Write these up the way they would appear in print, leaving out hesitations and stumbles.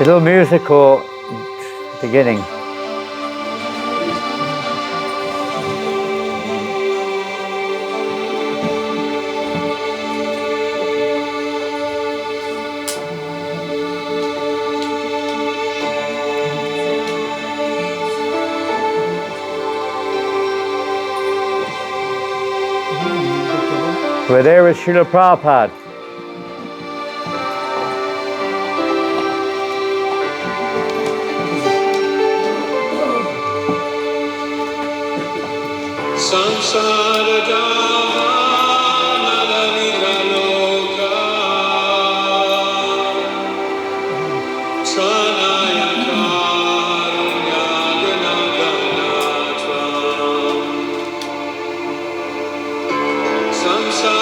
little musical beginning. We're there with Srila Prabhupada.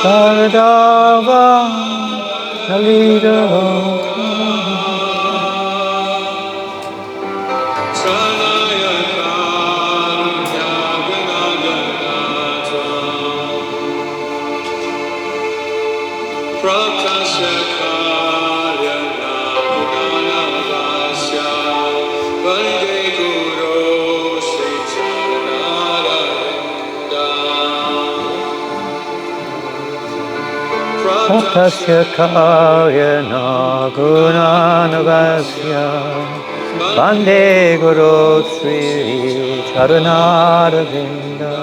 Saradava Nalida Tasya karyana gunanavasya Vande Guru Sri Charunaravinda.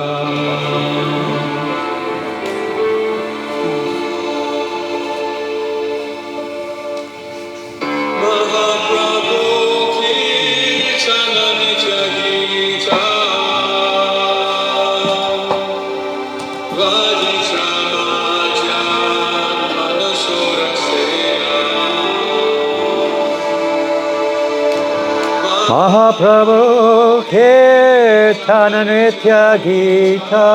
Mahaprabhu Kirtana Nitya Gita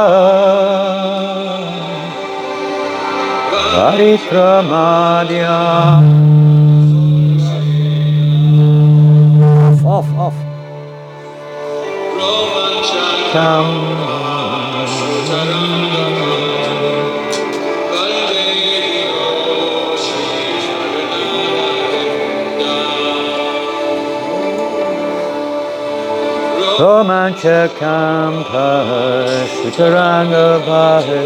Parikramadya. Off. Romanchakam Sutaranga Bhajo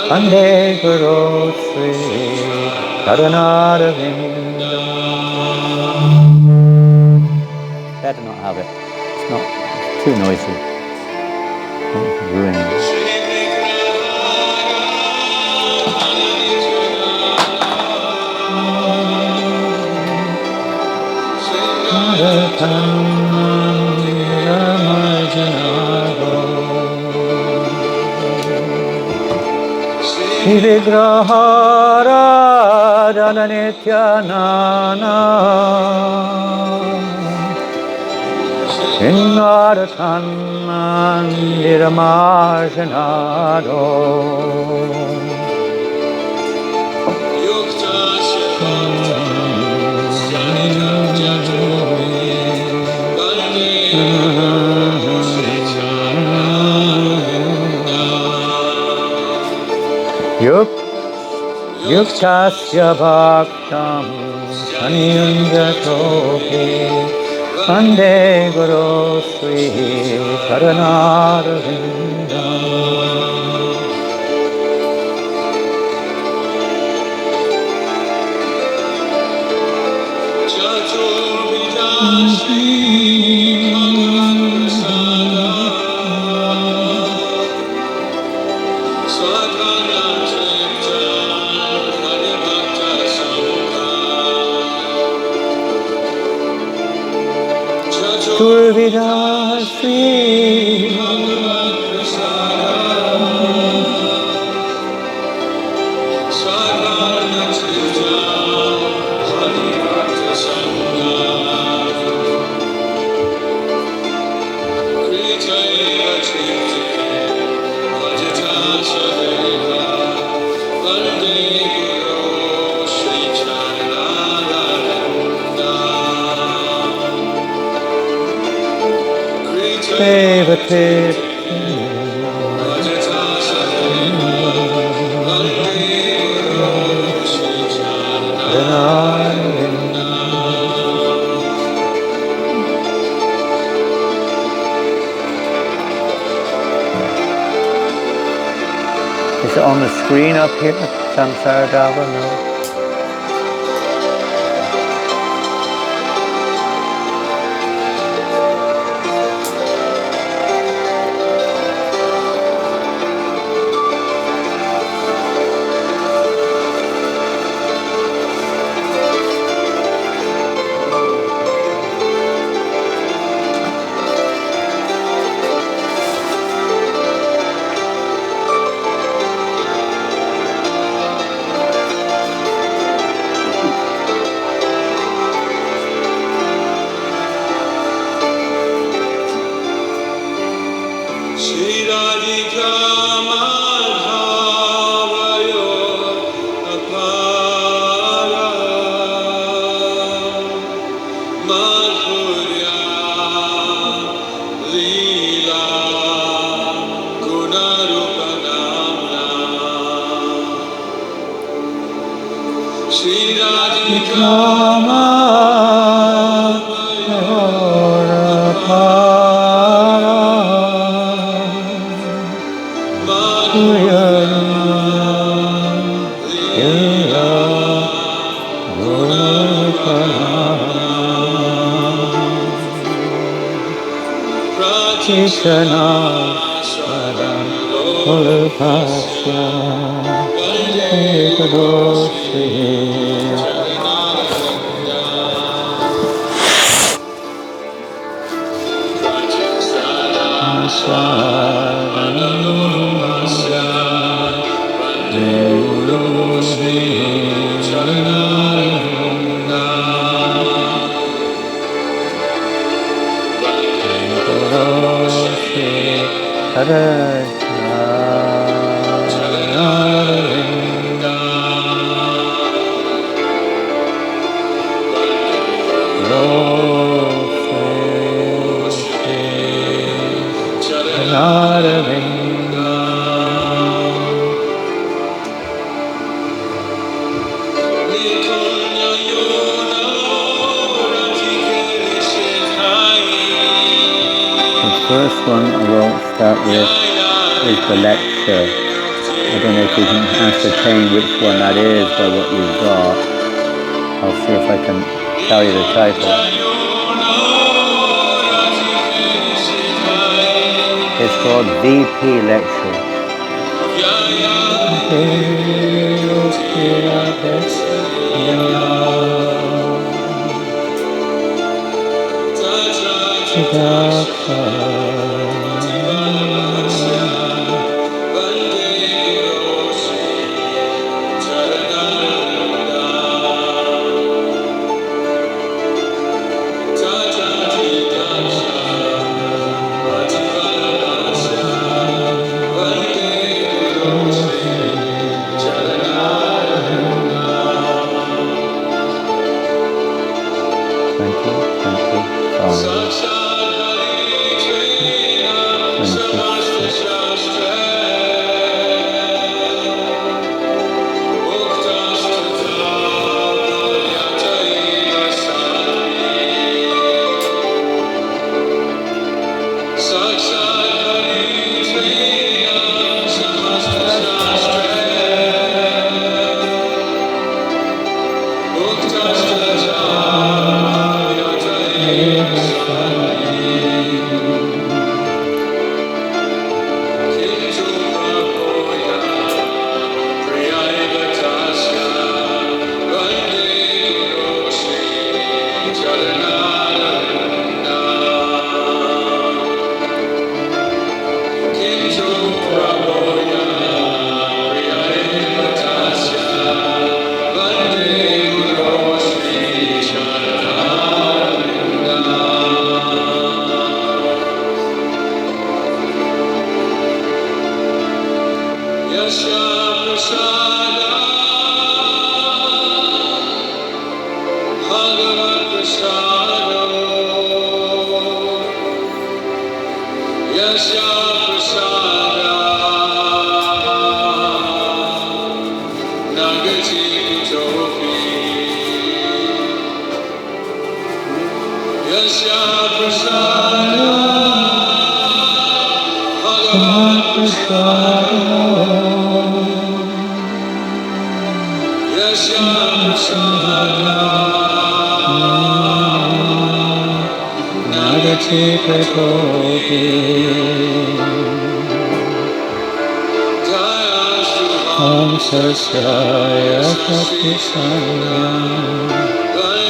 Vande Guru Sri Charunaravinda. Better not have it. It's not too noisy. Ruining it. Vigrahara Nityanana Singharatan Nirmarjanado Yuktasya bhaktam saniyunjatopi Vande Guru Sri Charunaravinda. Turvidasri Devate Is it on the screen up here? Samsara Dava? No? First one we'll start with is the lecture. I don't know if you can ascertain which one that is by what you've got. I'll see if I can tell you the title. It's called VP Lecture.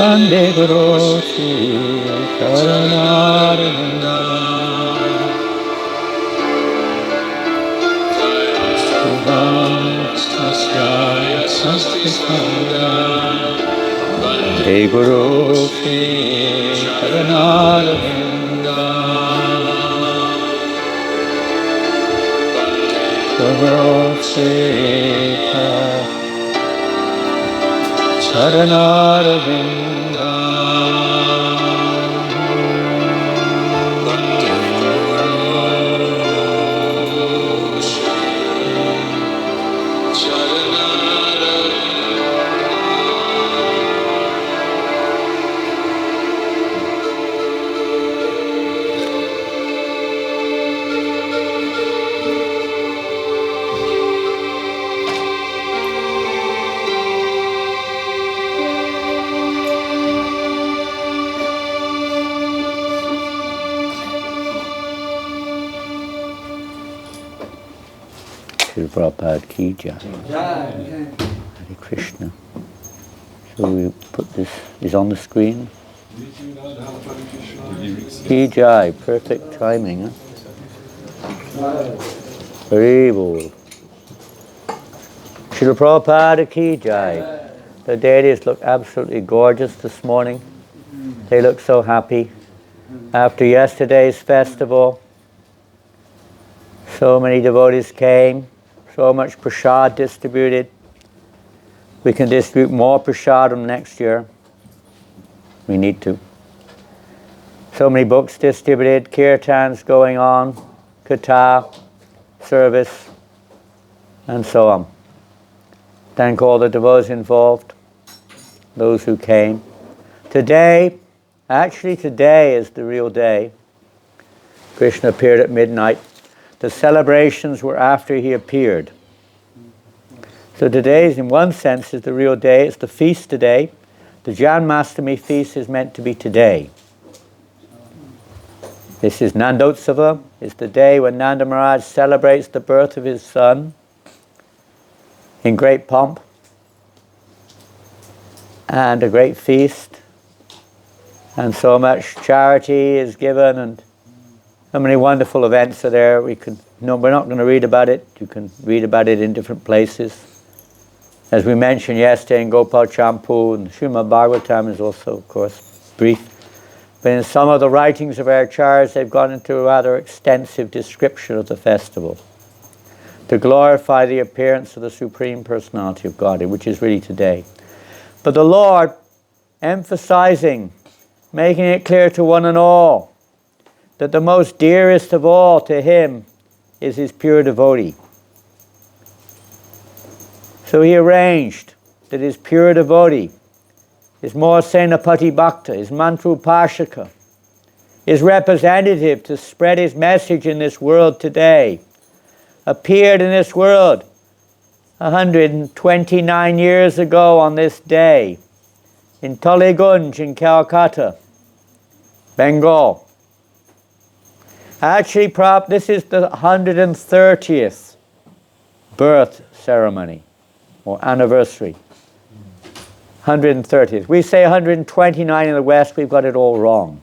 Bande Guru Sri Charanarvinda Suvamastasya Sastisanga Bande Guru Sri Charanarvinda Guru Sri Charanarvinda Prabhupada ki jai. Hare Krishna. So we put this, is on the screen. Ki jai, perfect timing. Huh? Very bold. Srila Prabhupada ki jai. The deities look absolutely gorgeous this morning. They look so happy. After yesterday's festival, so many devotees came. So much prasad distributed. We can distribute more prasadam next year. We need to. So many books distributed, kirtans going on, katha, service, and so on. Thank all the devotees involved, those who came. Today is the real day. Krishna appeared at midnight. The celebrations were after he appeared. So today, in one sense, is the real day. It's the feast today. The Janmashtami feast is meant to be today. This is Nandotsava. It's the day when Nanda Maharaj celebrates the birth of his son in great pomp and a great feast. And so much charity is given and so many wonderful events are there. We're not going to read about it. You can read about it in different places. As we mentioned yesterday in Gopal Champu, and Srimad Bhagavatam is also, of course, brief. But in some of the writings of our acharyas, they've gone into a rather extensive description of the festival to glorify the appearance of the Supreme Personality of Godhead, which is really today. But the Lord, emphasizing, making it clear to one and all, that the most dearest of all to him is his pure devotee. So he arranged that his pure devotee, his Senapati Bhakta, his Mantrupashaka, his representative to spread his message in this world today, appeared in this world 129 years ago on this day in Toligunj in Calcutta, Bengal. Actually, this is the 130th birth ceremony or anniversary. 130th. We say 129 in the West, we've got it all wrong.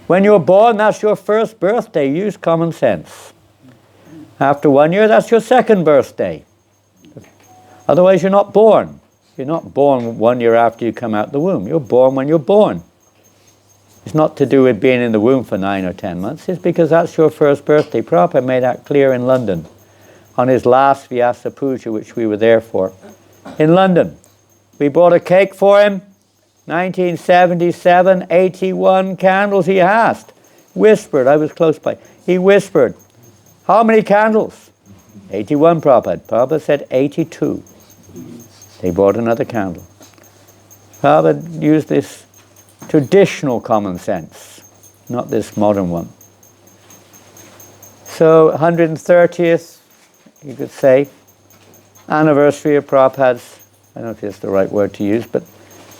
When you're born, that's your first birthday. Use common sense. After 1 year, that's your second birthday. Otherwise, you're not born. You're not born 1 year after you come out the womb. You're born when you're born. It's not to do with being in the womb for 9 or 10 months. It's because that's your first birthday. Prabhupada made that clear in London on his last Vyasa Puja, which we were there for. In London. We bought a cake for him. 1977, 81 candles he asked. Whispered, I was close by. He whispered, how many candles? 81, Prabhupada. Prabhupada said 82. They bought another candle. Prabhupada used this traditional common sense, not this modern one. So 130th, you could say, anniversary of Prabhupada's I don't know if it's the right word to use, but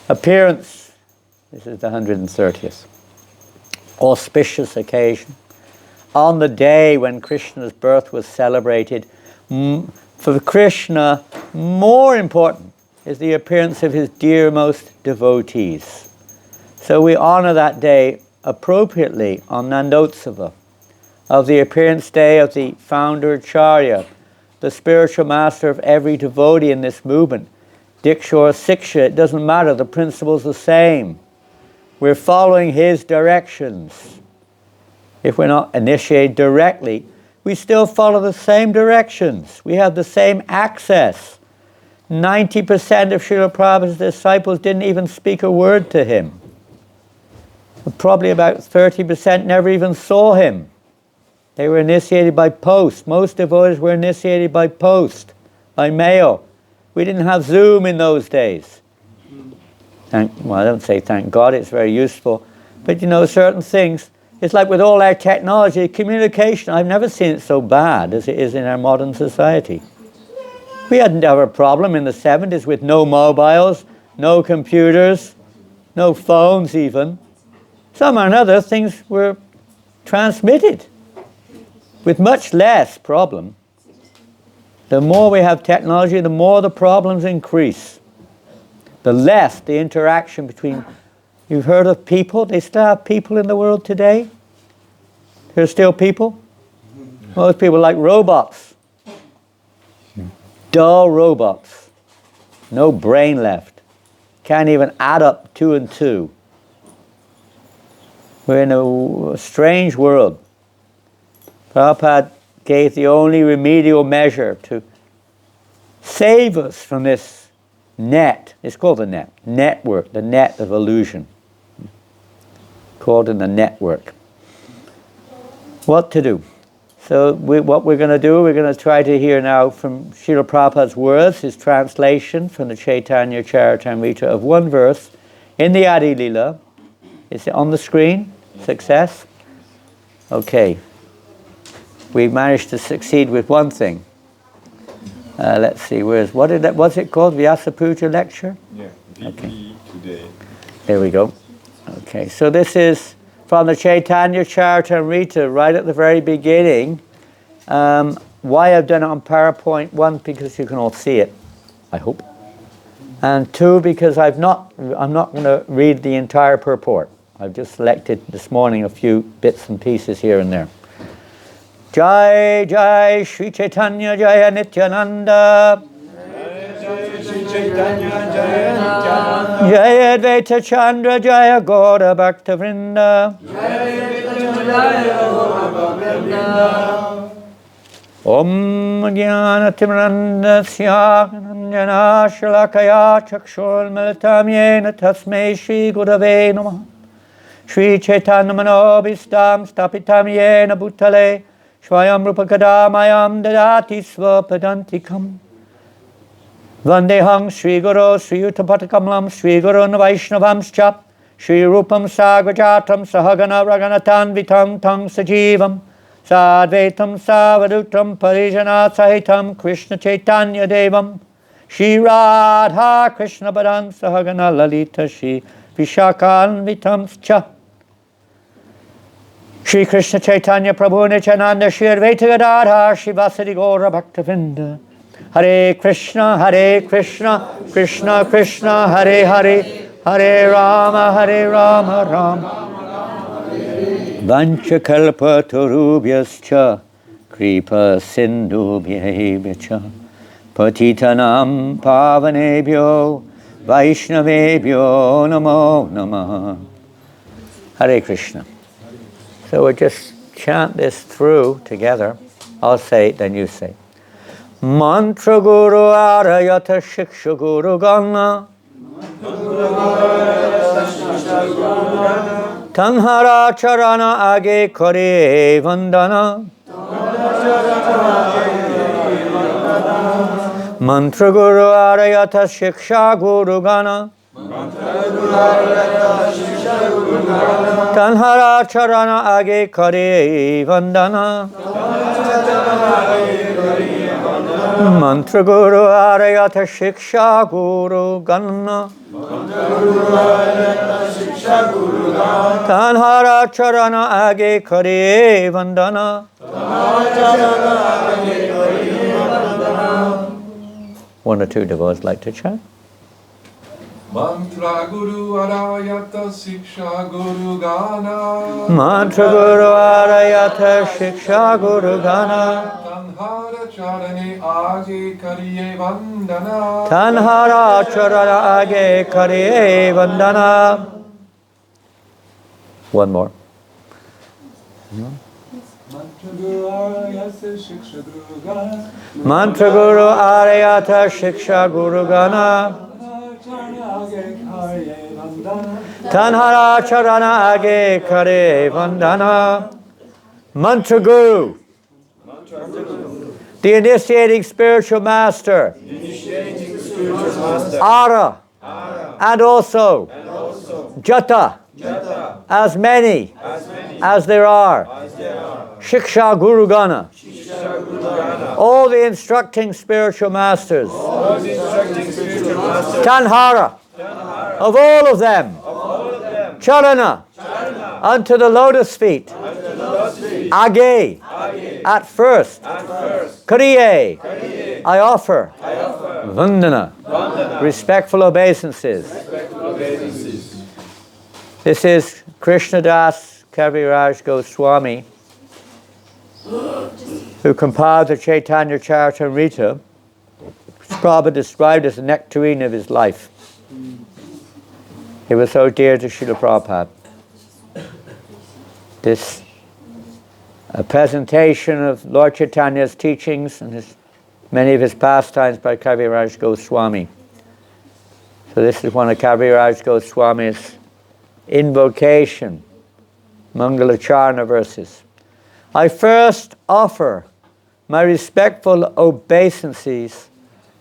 appearance. This is the 130th. Auspicious occasion. On the day when Krishna's birth was celebrated, for Krishna, more important is the appearance of his dearmost devotees. So we honor that day appropriately on Nandotsava, of the appearance day of the founder Acharya, the spiritual master of every devotee in this movement. Diksha or Siksha, it doesn't matter, the principle's the same. We're following his directions. If we're not initiated directly, we still follow the same directions. We have the same access. 90% of Srila Prabhupada's disciples didn't even speak a word to him. Probably about 30% never even saw him. They were initiated by post. Most devotees were initiated by post, by mail. We didn't have Zoom in those days. Well, I don't say thank God, it's very useful. But you know, certain things, it's like with all our technology, communication, I've never seen it so bad as it is in our modern society. We hadn't ever a problem in the 70s with no mobiles, no computers, no phones even. Somehow or another, things were transmitted with much less problem. The more we have technology, the more the problems increase. The less the interaction between... You've heard of people? They still have people in the world today? There's still people? Most people are like robots. Dull robots. No brain left. Can't even add up 2 and 2. We're in a strange world. Prabhupada gave the only remedial measure to save us from this net. It's called the net. Network, the net of illusion. Called in the network. What to do? So what we're going to do, we're going to try to hear now from Srila Prabhupada's words, his translation from the Chaitanya Charitamrita of one verse in the Adi Lila. Is it on the screen? Success? Okay. We managed to succeed with one thing. Let's see, what's it called? Vyasa Puja lecture? Yeah, okay. Today. There we go. Okay, so this is from the Chaitanya Charitamrita, right at the very beginning. Why I've done it on PowerPoint, 1, because you can all see it, I hope. And 2, because I'm not going to read the entire purport. I've just selected this morning a few bits and pieces here and there. Jai Jai Shri Chaitanya Jaya Nityananda Jaya Advaita Chandra Jaya Gaura Bhakta Vrinda Om Jnana Timrandasya Nanjana Shalakaya Chakshur Militam Yena Tasmei Shri Gurave Namah Shri Chaitanya Manobhistam Stapitam Yena Bhutale Swayam Rupakadamayam Dadati Svapadantikam Vandehang Sri Guru Sri Uttapatakamlam Sri Guru Vaishnavamscha Sri Rupam Sagrajatam Sahagana Raganatan Vitam Tang Sajivam Sadvetam Savadutram Parijana Sahitam Krishna Chaitanya Devam Shri Radha Krishna Badan Sahagana Lalita Shri Vishakan Vitamscha Shri Krishna Chaitanya Prabhu Nityananda Shri Advaita Gadadhar Shri Vasadi Gaura Bhaktavinda Hare Krishna Krishna Krishna Hare Hare Hare Rama Rama Vancha Kalpa Tarubhyascha Kripa Sindhubhyaivacha Patitanam Pavanebhyo Vaishnavebhyo Namo Namaha Hare Krishna. So we'll just chant this through together. I'll say it, then you say. Mantra Guru Arayata Shiksha Guru Gana Tanhara Charana Age Kore Vandana Mantra Guru Arayata Shiksha Guru Gana Tanhara Charana Age Kare Vandana Mantra Guru Arayata Shiksha Guru Gana Tanhara Charana Age Kare Vandana. One or two devotees like to chant. Mantra Guru Arayata Siksha Guru Gana. Mantra Guru Arayata Shiksha Guru Gana. Tanhara Charane Age Kariye Vandana. Tanhara Charana Age Kariye Vandana. One more. Mantra Guru Arayata Shiksha Guru Gana. Tanhara Charana Age Kare Vandana. Mantra Guru, the initiating spiritual master, Ara, and also Jata, as many as there are, Shiksha Guru Gana, all the instructing spiritual masters, Tanhara, of all of them, Charana, unto the lotus feet, Age, at first, Kariye, I offer, Vandana, respectful obeisances. This is Krishnadas Kaviraj Goswami, who compiled the Chaitanya Charitamrita, which Prabhupada described as the nectarine of his life. He was so dear to Srila Prabhupada. This a presentation of Lord Chaitanya's teachings and many of his pastimes by Kaviraj Goswami. So this is one of Kaviraj Goswami's invocation, Mangalacharna verses. I first offer my respectful obeisances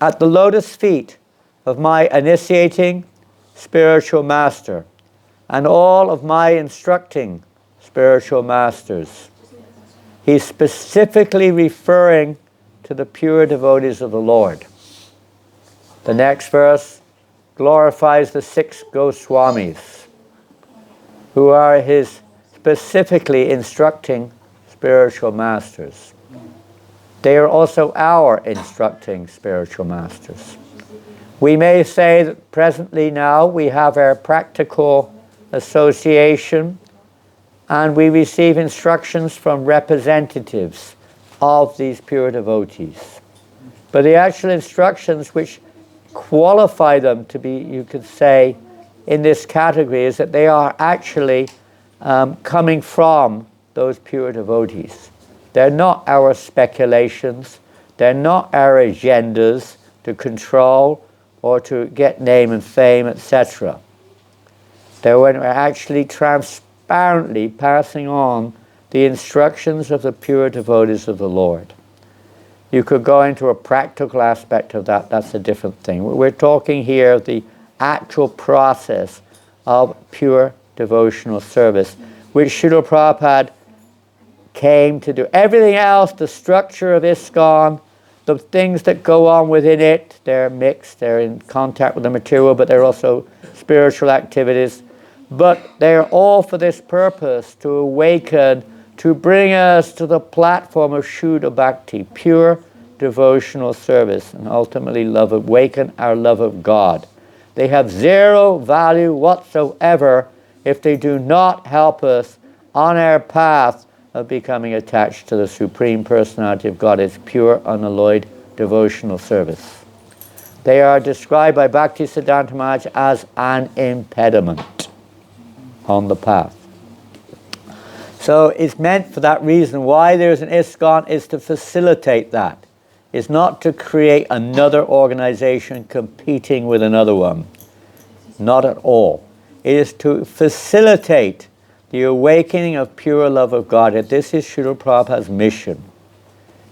at the lotus feet of my initiating spiritual master and all of my instructing spiritual masters. He's specifically referring to the pure devotees of the Lord. The next verse glorifies the 6 Goswamis, who are his specifically instructing spiritual masters. They are also our instructing spiritual masters. We may say that presently now we have our practical association and we receive instructions from representatives of these pure devotees. But the actual instructions which qualify them to be, you could say, in this category is that they are actually coming from those pure devotees. They're not our speculations, they're not our agendas to control or to get name and fame, etc. They're when we're actually transparently passing on the instructions of the pure devotees of the Lord. You could go into a practical aspect of that, that's a different thing. We're talking here of the actual process of pure devotional service, which Srila Prabhupada came to do. Everything else, the structure of Iskcon, the things that go on within it, they're mixed, they're in contact with the material, but they're also spiritual activities. But they're all for this purpose, to awaken, to bring us to the platform of Shuddha Bhakti, pure devotional service, and ultimately awaken our love of God. They have zero value whatsoever if they do not help us on our path of becoming attached to the Supreme Personality of God. It's pure, unalloyed devotional service. They are described by Bhaktisiddhanta Maharaj as an impediment on the path. So it's meant for that reason. Why there's an Iskcon is to facilitate that. It's not to create another organization competing with another one. Not at all. It is to facilitate the awakening of pure love of God. And this is Srila Prabhupada's mission.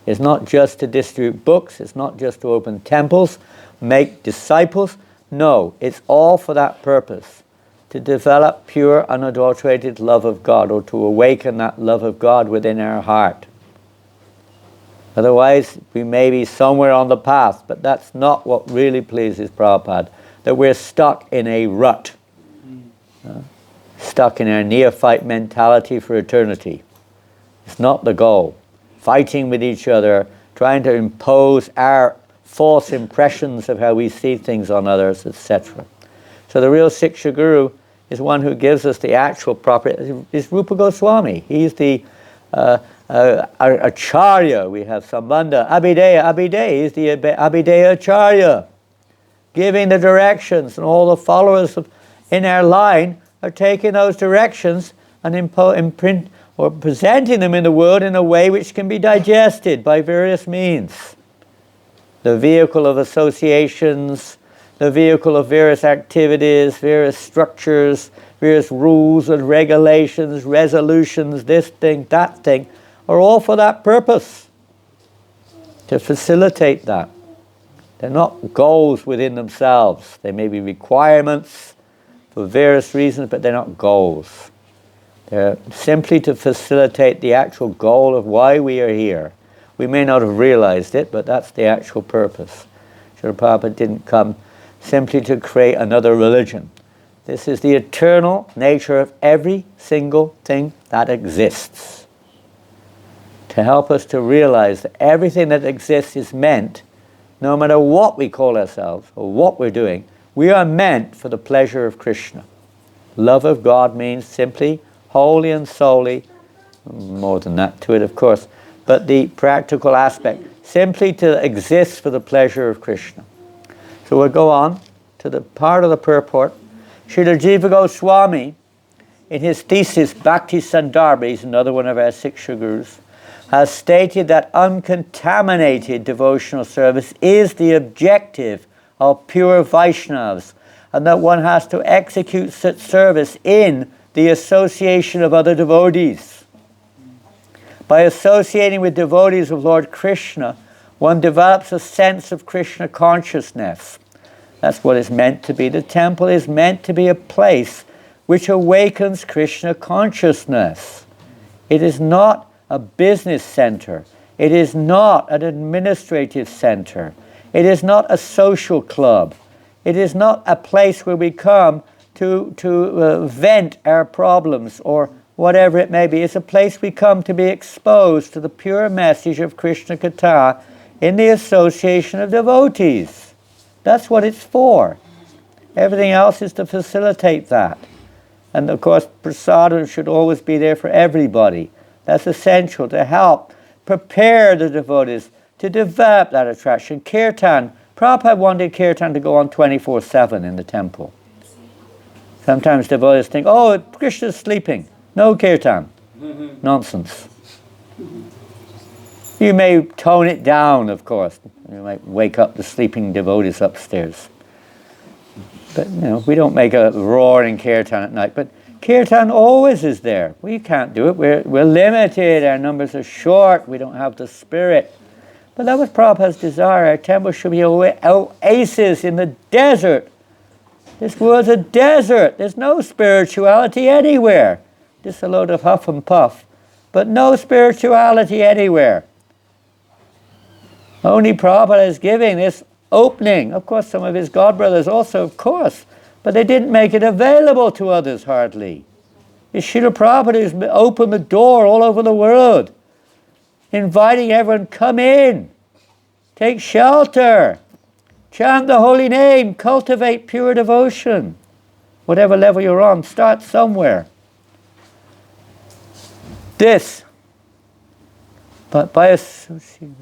It's not just to distribute books, it's not just to open temples, make disciples. No, it's all for that purpose. To develop pure, unadulterated love of God, or to awaken that love of God within our heart. Otherwise, we may be somewhere on the path, but that's not what really pleases Prabhupada, that we're stuck in a rut, stuck in our neophyte mentality for eternity. It's not the goal. Fighting with each other, trying to impose our false impressions of how we see things on others, etc. So the real Siksha Guru is one who gives us the actual proper, is Rupa Goswami. He's the Acharya. We have Sambandha, Abhideya. He's the Abhideya Acharya, giving the directions, and all the followers in our line are taking those directions and imprint or presenting them in the world in a way which can be digested by various means. The vehicle of associations, the vehicle of various activities, various structures, various rules and regulations, resolutions, this thing, that thing, are all for that purpose, to facilitate that. They're not goals within themselves. They may be requirements for various reasons, but they're not goals. They're simply to facilitate the actual goal of why we are here. We may not have realized it, but that's the actual purpose. Srila Prabhupada didn't come simply to create another religion. This is the eternal nature of every single thing that exists. To help us to realize that everything that exists is meant, no matter what we call ourselves or what we're doing, we are meant for the pleasure of Krishna. Love of God means simply, wholly and solely, more than that to it of course, but the practical aspect, simply to exist for the pleasure of Krishna. So we'll go on to the part of the purport. Srila Jiva Goswami, in his thesis Bhakti Sandarbha, he's another one of our Siksha Gurus, has stated that uncontaminated devotional service is the objective of pure Vaishnavas, and that one has to execute such service in the association of other devotees. By associating with devotees of Lord Krishna, one develops a sense of Krishna consciousness. That's what it's meant to be. The temple is meant to be a place which awakens Krishna consciousness. It is not a business center. It is not an administrative center. It is not a social club. It is not a place where we come to vent our problems or whatever it may be. It's a place we come to be exposed to the pure message of Krishna Katha in the association of devotees. That's what it's for. Everything else is to facilitate that. And of course, prasadam should always be there for everybody. That's essential to help prepare the devotees to develop that attraction. Kirtan, Prabhupada wanted Kirtan to go on 24/7 in the temple. Sometimes devotees think, oh, Krishna's sleeping. No Kirtan. Nonsense. You may tone it down, of course. You might wake up the sleeping devotees upstairs. But, we don't make a roaring Kirtan at night. But Kirtan always is there. We can't do it. We're limited. Our numbers are short. We don't have the spirit. But that was Prabhupada's desire. Our temple should be an oasis in the desert. This world's a desert. There's no spirituality anywhere. Just a load of huff and puff. But no spirituality anywhere. Only Prabhupada is giving this opening. Of course, some of his godbrothers also, of course. But they didn't make it available to others hardly. It's Srila Prabhupada who's opened the door all over the world, inviting everyone, come in, take shelter, chant the holy name, cultivate pure devotion. Whatever level you're on, start somewhere. But by associating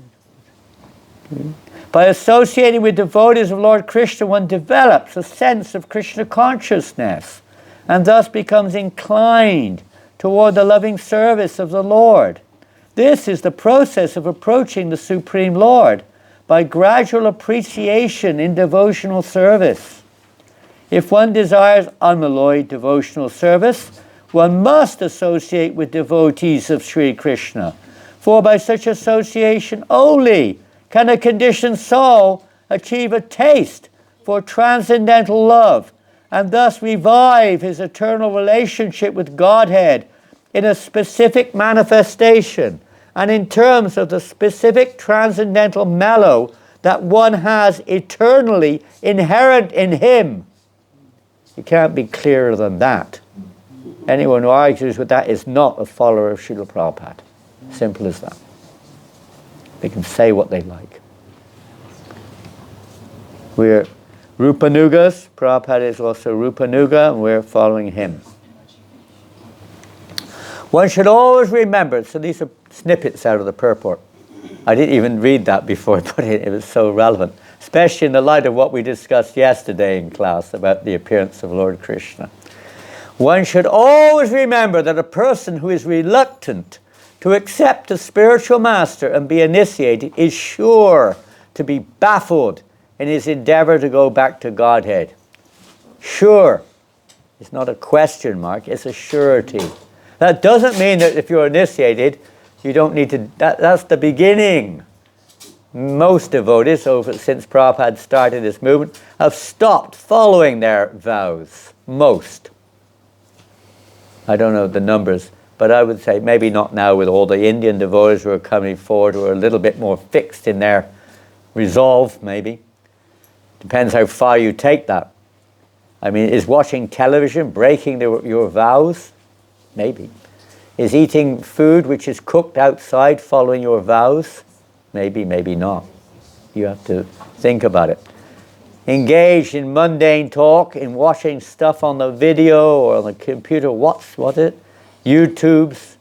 with devotees of Lord Krishna, one develops a sense of Krishna consciousness and thus becomes inclined toward the loving service of the Lord. This is the process of approaching the Supreme Lord by gradual appreciation in devotional service. If one desires unalloyed devotional service, one must associate with devotees of Sri Krishna, for by such association only can a conditioned soul achieve a taste for transcendental love and thus revive his eternal relationship with Godhead in a specific manifestation and in terms of the specific transcendental mellow that one has eternally inherent in him. You can't be clearer than that. Anyone who argues with that is not a follower of Srila Prabhupada. Simple as that. They can say what they like. We're Rupanugas. Prabhupada is also Rupanuga, and we're following him. One should always remember, so these are snippets out of the purport. I didn't even read that before I put it, it was so relevant, especially in the light of what we discussed yesterday in class about the appearance of Lord Krishna. One should always remember that a person who is reluctant to accept a spiritual master and be initiated is sure to be baffled in his endeavor to go back to Godhead. Sure. It's not a question mark, it's a surety. That doesn't mean that if you're initiated, you don't need to, that's the beginning. Most devotees, since Prabhupada started this movement, have stopped following their vows. Most. I don't know the numbers, but I would say maybe not now with all the Indian devotees who are coming forward, who are a little bit more fixed in their resolve, maybe. Depends how far you take that. I mean, is watching television breaking your vows? Maybe. Is eating food which is cooked outside following your vows? Maybe, maybe not. You have to think about it. Engaged in mundane talk, in watching stuff on the video or on the computer, what is it? YouTubes,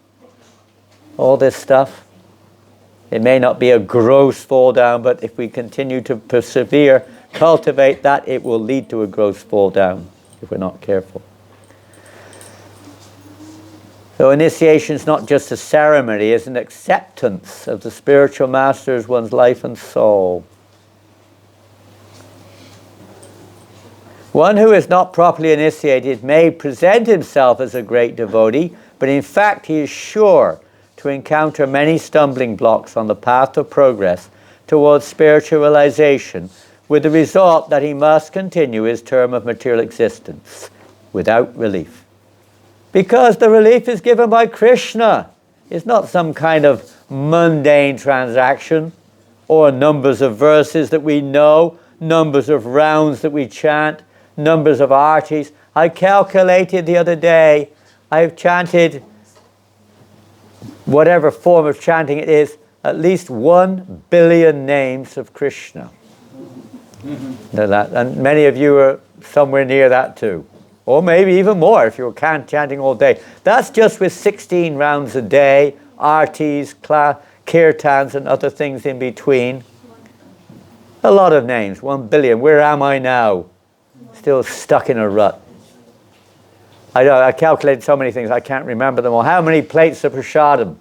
all this stuff. It may not be a gross fall down, but if we continue to persevere, cultivate that, it will lead to a gross fall down if we're not careful. So initiation is not just a ceremony, it's an acceptance of the spiritual master as one's life and soul. One who is not properly initiated may present himself as a great devotee, but in fact he is sure to encounter many stumbling blocks on the path of progress towards spiritual realization, with the result that he must continue his term of material existence without relief. Because the relief is given by Krishna. It's not some kind of mundane transaction or numbers of verses that we know, numbers of rounds that we chant, numbers of artis. I calculated the other day, I've chanted, whatever form of chanting it is, at least 1 billion names of Krishna. And many of you are somewhere near that too. Or maybe even more if you're chanting all day. That's just with 16 rounds a day, artis, kirtans and other things in between. A lot of names, 1 billion. Where am I now? Still stuck in a rut. I calculated so many things, I can't remember them all. How many plates of prasadam?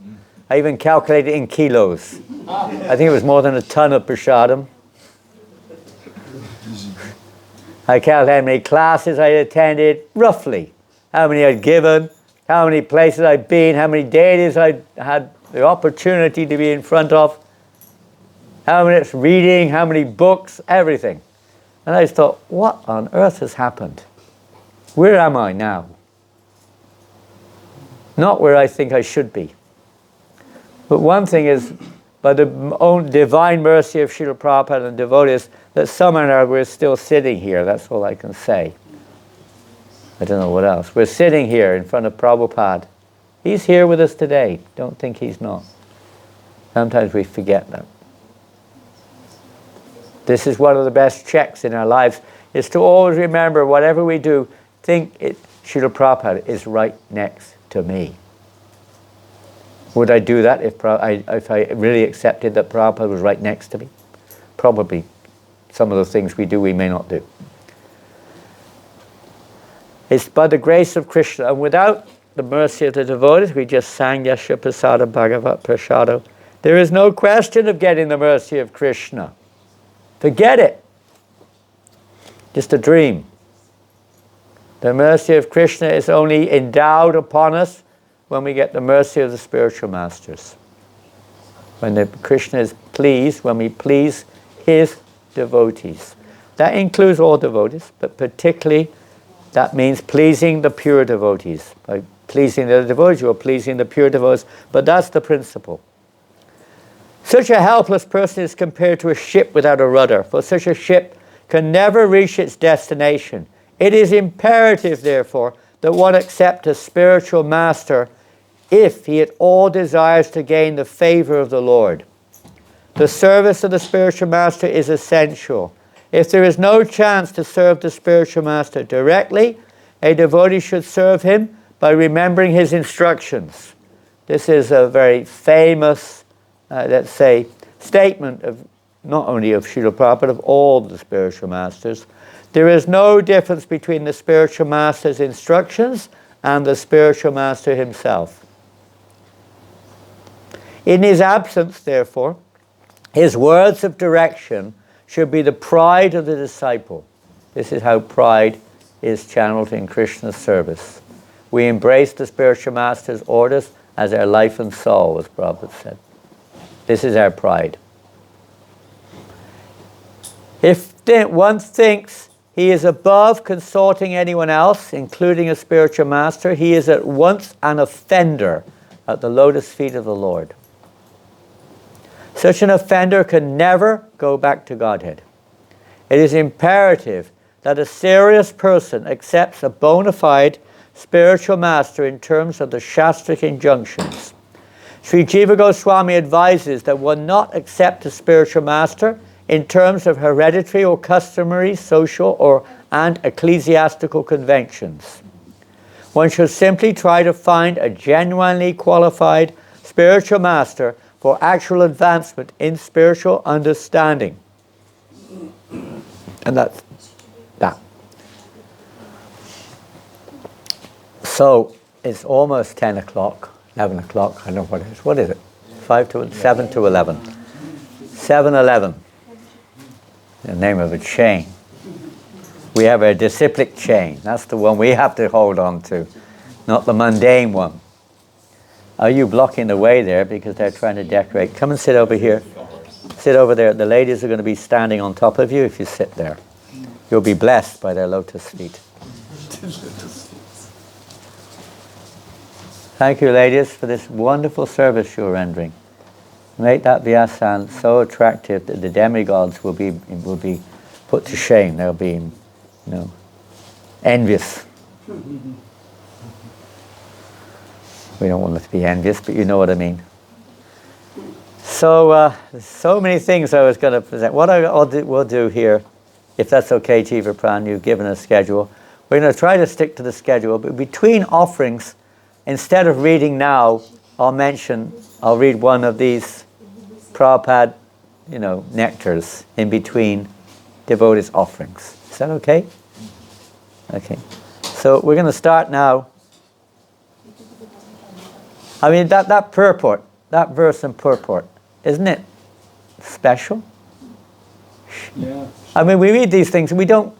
I even calculated in kilos. I think it was more than a ton of prasadam. I calculated how many classes I attended, roughly. How many I'd given, how many places I'd been, how many deities I had the opportunity to be in front of, how many reading, how many books, everything. And I just thought, what on earth has happened? Where am I now? Not where I think I should be. But one thing is, by the own divine mercy of Srila Prabhupada and devotees, that somehow we're still sitting here. That's all I can say. I don't know what else. We're sitting here in front of Prabhupada. He's here with us today. Don't think he's not. Sometimes we forget that. This is one of the best checks in our lives, is to always remember whatever we do, think Srila Prabhupada is right next to me. Would I do that if I really accepted that Prabhupada was right next to me? Probably. Some of the things we do, we may not do. It's by the grace of Krishna, and without the mercy of the devotees, we just sang Yasya Prasada Bhagavat Prasado. There is no question of getting the mercy of Krishna. Forget it. Just a dream. The mercy of Krishna is only endowed upon us when we get the mercy of the spiritual masters. When Krishna is pleased, when we please his devotees. That includes all devotees, but particularly that means pleasing the pure devotees. By pleasing the devotees, you are pleasing the pure devotees, but that's the principle. Such a helpless person is compared to a ship without a rudder, for such a ship can never reach its destination. It is imperative, therefore, that one accept a spiritual master if he at all desires to gain the favor of the Lord. The service of the spiritual master is essential. If there is no chance to serve the spiritual master directly, a devotee should serve him by remembering his instructions. This is a very famous, let's say, statement of not only of Srila Prabhupada, but of all the spiritual masters. There is no difference between the spiritual master's instructions and the spiritual master himself. In his absence, therefore, his words of direction should be the pride of the disciple. This is how pride is channeled in Krishna's service. We embrace the spiritual master's orders as our life and soul, as Prabhupada said. This is our pride. If one thinks he is above consulting anyone else, including a spiritual master, he is at once an offender at the lotus feet of the Lord. Such an offender can never go back to Godhead. It is imperative that a serious person accepts a bona fide spiritual master in terms of the Shastric injunctions. Sri Jiva Goswami advises that one not accept a spiritual master in terms of hereditary or customary, social and ecclesiastical conventions. One should simply try to find a genuinely qualified spiritual master for actual advancement in spiritual understanding. And that's that. So it's almost 10 o'clock, 11 o'clock, I don't know what it is. What is it? 7 to 11. 7-11. The name of a chain. We have a disciplic chain. That's the one we have to hold on to, not the mundane one. Are you blocking the way there because they're trying to decorate? Come and sit over here. Sit over there. The ladies are going to be standing on top of you if you sit there. You'll be blessed by their lotus feet. Thank you, ladies, for this wonderful service you're rendering. Make that Vyasan so attractive that the demigods will be put to shame. They'll be, envious. We don't want them to be envious, but you know what I mean. So, so many things I was going to present. What we'll do here, if that's okay, Jiva Pran, you've given a schedule. We're going to try to stick to the schedule, but between offerings, instead of reading now, I'll read one of these Prabhupada, nectars in between devotees' offerings. Is that okay? Okay. So we're going to start now. I mean, that purport, that verse and purport, isn't it special? Yeah. I mean, we read these things and we don't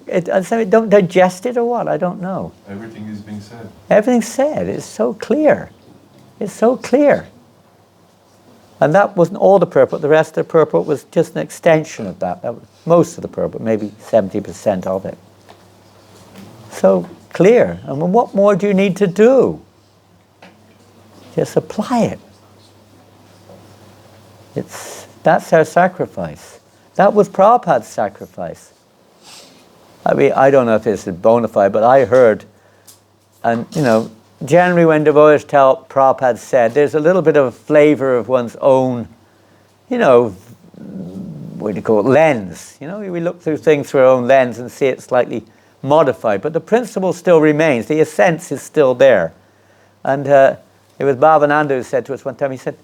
digest it or what? I don't know. Everything is being said. Everything's said. It's so clear. It's so clear. And that wasn't all the purport. The rest of the purport was just an extension of that. That was most of the purport, maybe 70% of it. So clear. I mean, what more do you need to do? Just apply it. That's our sacrifice. That was Prabhupada's sacrifice. I mean, I don't know if it's bona fide, but I heard, and generally when devotees tell Prabhupada said, there's a little bit of a flavor of one's own, what do you call it, lens. We look through things through our own lens and see it slightly modified, but the principle still remains. The essence is still there. And it was Bhavananda who said to us one time, he said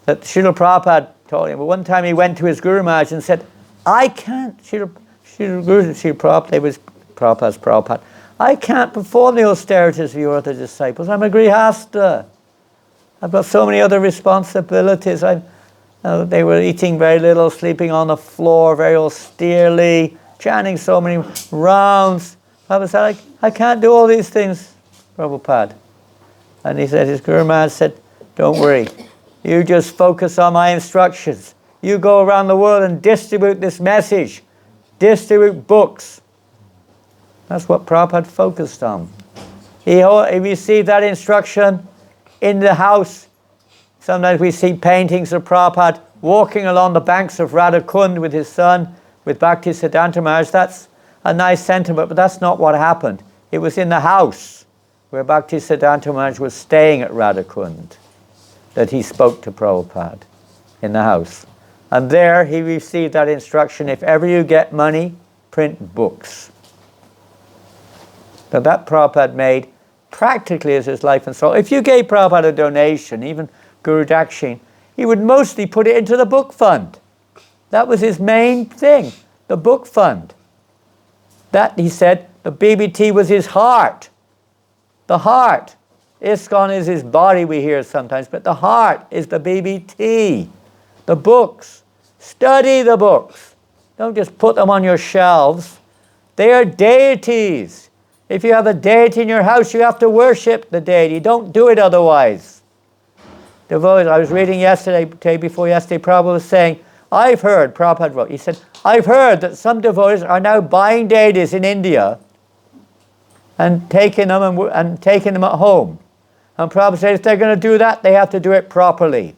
that Srila Prabhupada told him, but one time he went to his Guru Maharaj and said, I can't, Srila Prabhupada, it was Prabhupada, I can't perform the austerities of your other disciples. I'm a grihasta. I've got so many other responsibilities. They were eating very little, sleeping on the floor very austerely, chanting so many rounds. Prabhupada said, I can't do all these things, Prabhupada. And he said, his Guru Maharaj said, don't worry. You just focus on my instructions. You go around the world and distribute this message. Distribute books. That's what Prabhupada focused on. He received that instruction in the house. Sometimes we see paintings of Prabhupada walking along the banks of Radhakund with his son, with Bhaktisiddhanta Maharaj. That's a nice sentiment, but that's not what happened. It was in the house where Bhaktisiddhanta Maharaj was staying at Radhakund that he spoke to Prabhupada, in the house. And there he received that instruction, if ever you get money, print books. So that Prabhupada made practically as his life and soul. If you gave Prabhupada a donation, even Guru Dakshin, he would mostly put it into the book fund. That was his main thing, the book fund. That, he said, the BBT was his heart. The heart. Iskcon is his body, we hear sometimes, but the heart is the BBT. The books. Study the books. Don't just put them on your shelves. They are deities. If you have a deity in your house, you have to worship the deity. Don't do it otherwise. Devotees, I was reading yesterday, day before yesterday, Prabhupada was saying, I've heard, Prabhupada wrote, he said, I've heard that some devotees are now buying deities in India and taking them and taking them at home. And Prabhupada said, if they're going to do that, they have to do it properly.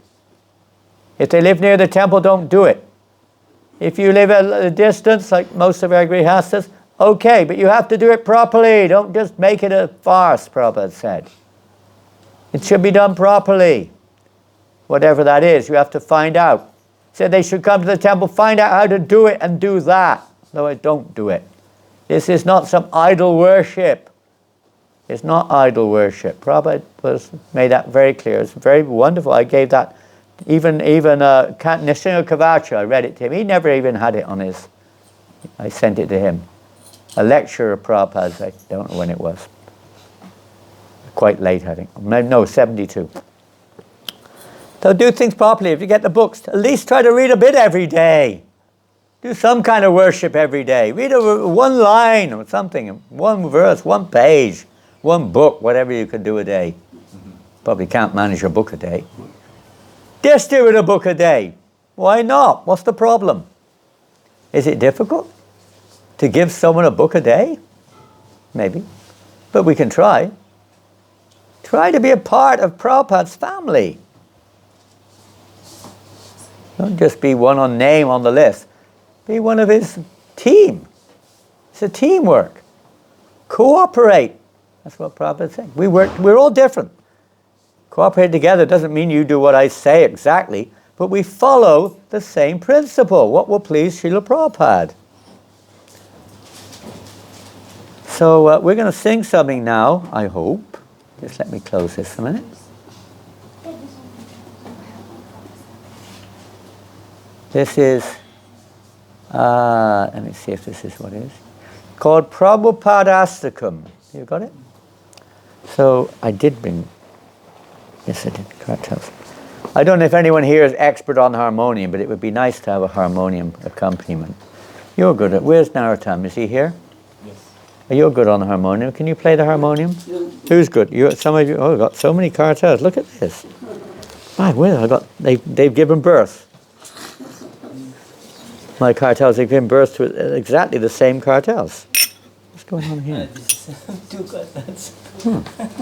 If they live near the temple, don't do it. If you live at a distance, like most of our grihastas, okay, but you have to do it properly. Don't just make it a farce, Prabhupada said. It should be done properly. Whatever that is, you have to find out. He said they should come to the temple, find out how to do it, and do that. Otherwise, don't do it. This is not some idol worship. It's not idol worship. Prabhupada made that very clear. It's very wonderful. I gave that, even Nrsimha Kavacha, I read it to him. He never even had it on his, I sent it to him. A lecture of Prabhupada's, I don't know when it was. Quite late, I think. No, 72. So do things properly. If you get the books, at least try to read a bit every day. Do some kind of worship every day. Read one line or something, one verse, one page, one book, whatever you can do a day. Probably can't manage a book a day. Just do it a book a day. Why not? What's the problem? Is it difficult to give someone a book a day? Maybe. But we can try. Try to be a part of Prabhupada's family. Don't just be one name on the list. Be one of his team. It's a teamwork. Cooperate. That's what Prabhupada said. We're all different. Cooperate together doesn't mean you do what I say exactly, but we follow the same principle. What will please Srila Prabhupada? So we're going to sing something now, I hope. Just let me close this a minute. This is, let me see if this is what it is, called Prabhupadastakam. You got it? So I did bring, yes I did, cartels. I don't know if anyone here is expert on harmonium, but it would be nice to have a harmonium accompaniment. You're good at, where's Narottam? Is he here? Yes. You're good on the harmonium. Can you play the harmonium? Yeah. Who's good? Some of you, oh, I've got so many cartels. Look at this. My word, they've given birth. My cartels have given birth to exactly the same cartels. What's going on here? Two cartels.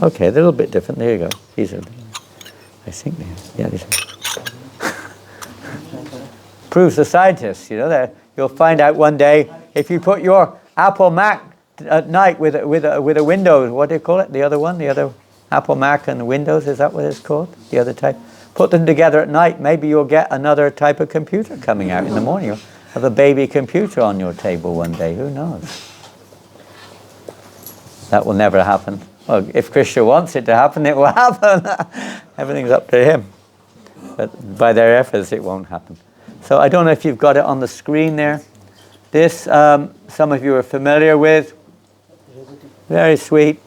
Okay, they're a little bit different. There you go. These are, I think these are. Proves the scientists, you know, that you'll find out one day if you put your Apple Mac at night with a Windows, what do you call it? The other one, the other Apple Mac and the Windows, is that what it's called? The other type. Put them together at night, maybe you'll get another type of computer coming out in the morning. You'll have a baby computer on your table one day, who knows? That will never happen. Well, if Krishna wants it to happen, it will happen. Everything's up to him. But by their efforts, it won't happen. So I don't know if you've got it on the screen there. This, some of you are familiar with. Very sweet.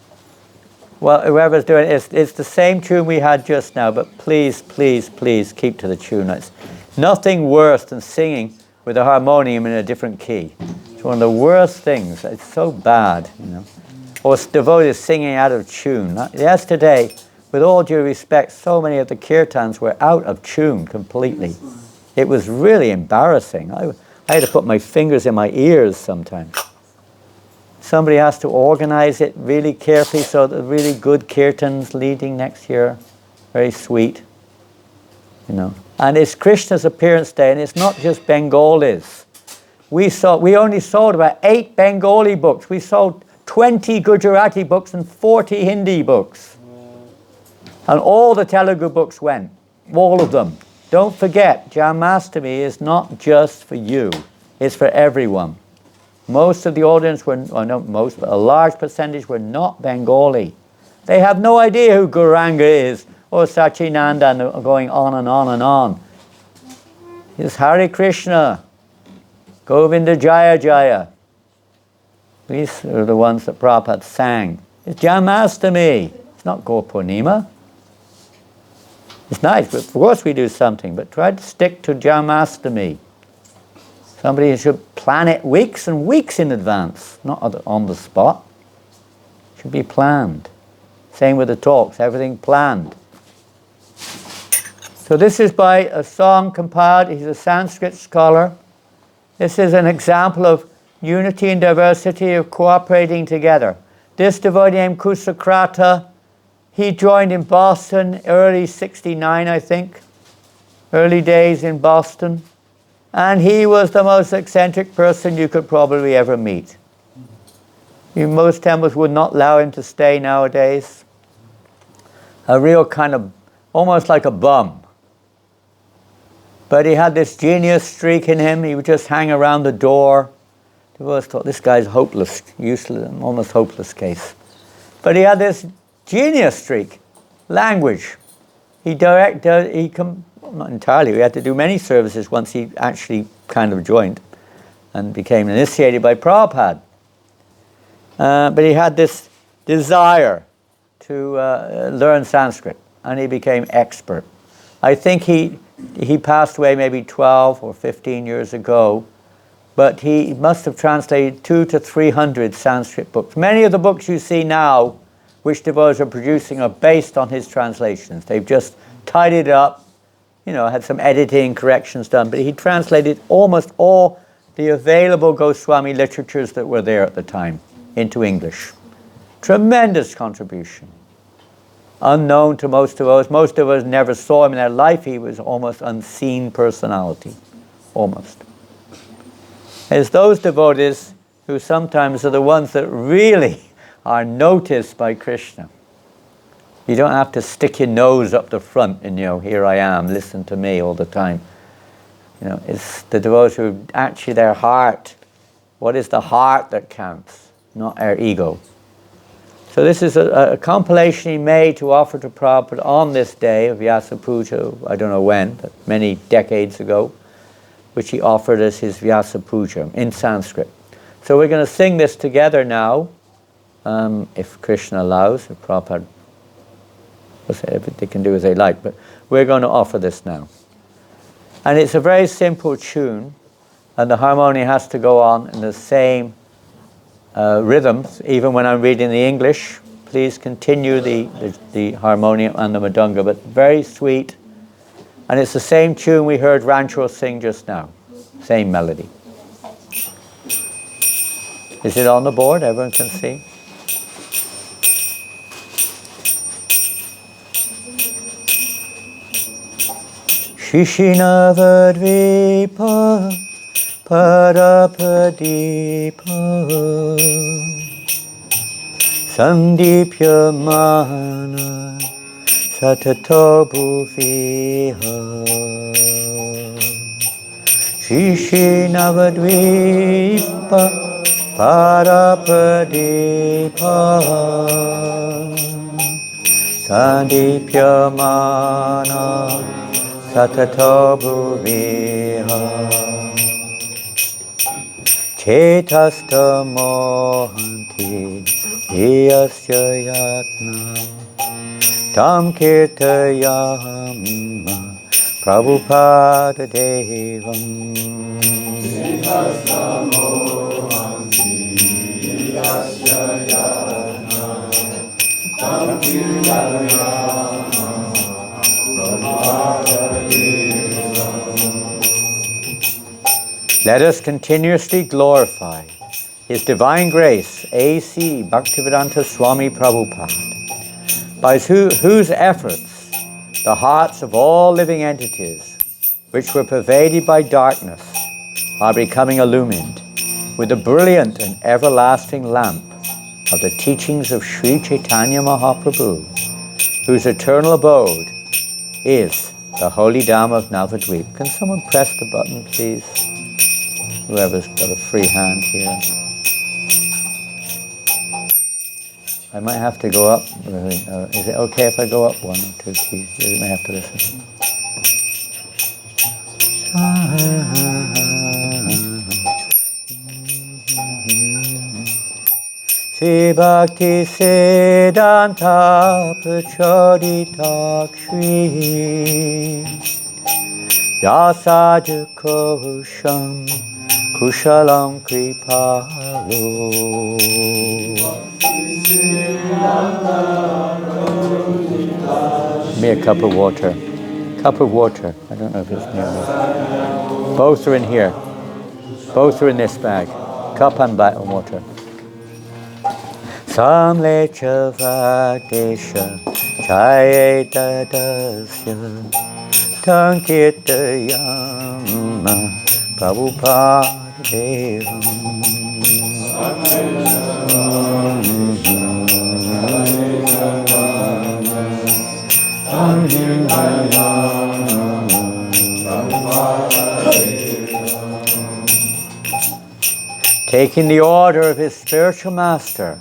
Well, whoever's doing it, it's the same tune we had just now, but please, please, please keep to the tune. It's nothing worse than singing with a harmonium in a different key. It's one of the worst things. It's so bad, you know. Or devotees singing out of tune. Yesterday, with all due respect, so many of the kirtans were out of tune completely. It was really embarrassing. I had to put my fingers in my ears sometimes. Somebody has to organize it really carefully so that really good kirtans leading next year. Very sweet. And it's Krishna's appearance day, and it's not just Bengalis. We only sold about 8 Bengali books. We sold 20 Gujarati books and 40 Hindi books. And all the Telugu books went. All of them. Don't forget, Janmashtami is not just for you. It's for everyone. Most of the audience were, well, not most, but a large percentage were not Bengali. They have no idea who Gauranga is, or Sachinanda, and going on and on and on. It's Hare Krishna, Govinda Jaya Jaya. These are the ones that Prabhupada sang. It's Janmashtami. It's not Gaur Purnima. It's nice, but of course we do something, but try to stick to Janmashtami. Somebody should plan it weeks and weeks in advance, not on the spot. It should be planned. Same with the talks, everything planned. So this is by a song compiled. He's a Sanskrit scholar. This is an example of unity and diversity of cooperating together. This devotee named Kusakrata, he joined in Boston, early 69, I think. Early days in Boston. And he was the most eccentric person you could probably ever meet. Most temples would not allow him to stay nowadays. A real kind of, almost like a bum. But he had this genius streak in him. He would just hang around the door. Devotees thought, this guy's hopeless, useless, almost hopeless case. But he had this genius streak. Language. Not entirely, we had to do many services once he actually kind of joined and became initiated by Prabhupada. But he had this desire to learn Sanskrit, and he became expert. I think he passed away maybe 12 or 15 years ago, but he must have translated 200 to 300 Sanskrit books. Many of the books you see now, which devotees are producing, are based on his translations. They've just tidied it up, had some editing, corrections done, but he translated almost all the available Goswami literatures that were there at the time into English. Tremendous contribution. Unknown to most of us. Most of us never saw him in their life. He was almost unseen personality. Almost. It's those devotees who sometimes are the ones that really are noticed by Krishna. You don't have to stick your nose up the front and, here I am, listen to me all the time. It's the devotees who actually their heart. What is the heart that counts, not our ego. So this is a compilation he made to offer to Prabhupada on this day of Vyasa Puja, I don't know when, but many decades ago, which he offered as his Vyasa Puja in Sanskrit. So we're going to sing this together now, if Krishna allows, if Prabhupada, they can do as they like, but we're going to offer this now. And it's a very simple tune, and the harmony has to go on in the same rhythms, even when I'm reading the English. Please continue the harmonium and the madanga, but very sweet. And it's the same tune we heard Rancho sing just now. Same melody. Is it on the board? Everyone can see? Shishinavadvipa Parapadipa Sandipyamana Satato Bhuviha Shishinavadvipa Parapadipa Sandipyamana Satato Bhuviha Chetasta mohanti Iyasya yatna Tam kirtayama Prabhupada devam Chetasta mohanti Iyasya yatna Tam kirtayama Prabhupada devam. Let us continuously glorify His Divine Grace, A.C. Bhaktivedanta Swami Prabhupada, by whose efforts the hearts of all living entities, which were pervaded by darkness, are becoming illumined with the brilliant and everlasting lamp of the teachings of Sri Chaitanya Mahaprabhu, whose eternal abode is the holy Dham of Navadvip. Can someone press the button, please? Whoever's got a free hand here. I might have to go up. Is it okay if I go up one or two keys? You may have to listen. Sri Bhakti Siddhanta Prachodita-kshri Vyasaja Kosham Kushalam Kripalo. Give me a cup of water. Cup of water. I don't know if it's near me. Both are in here. Both are in this bag. Cup and water. Samlecha Vadesha Chayeta Dasya Tankitayama Prabhupada Devam. Taking the order of his spiritual master,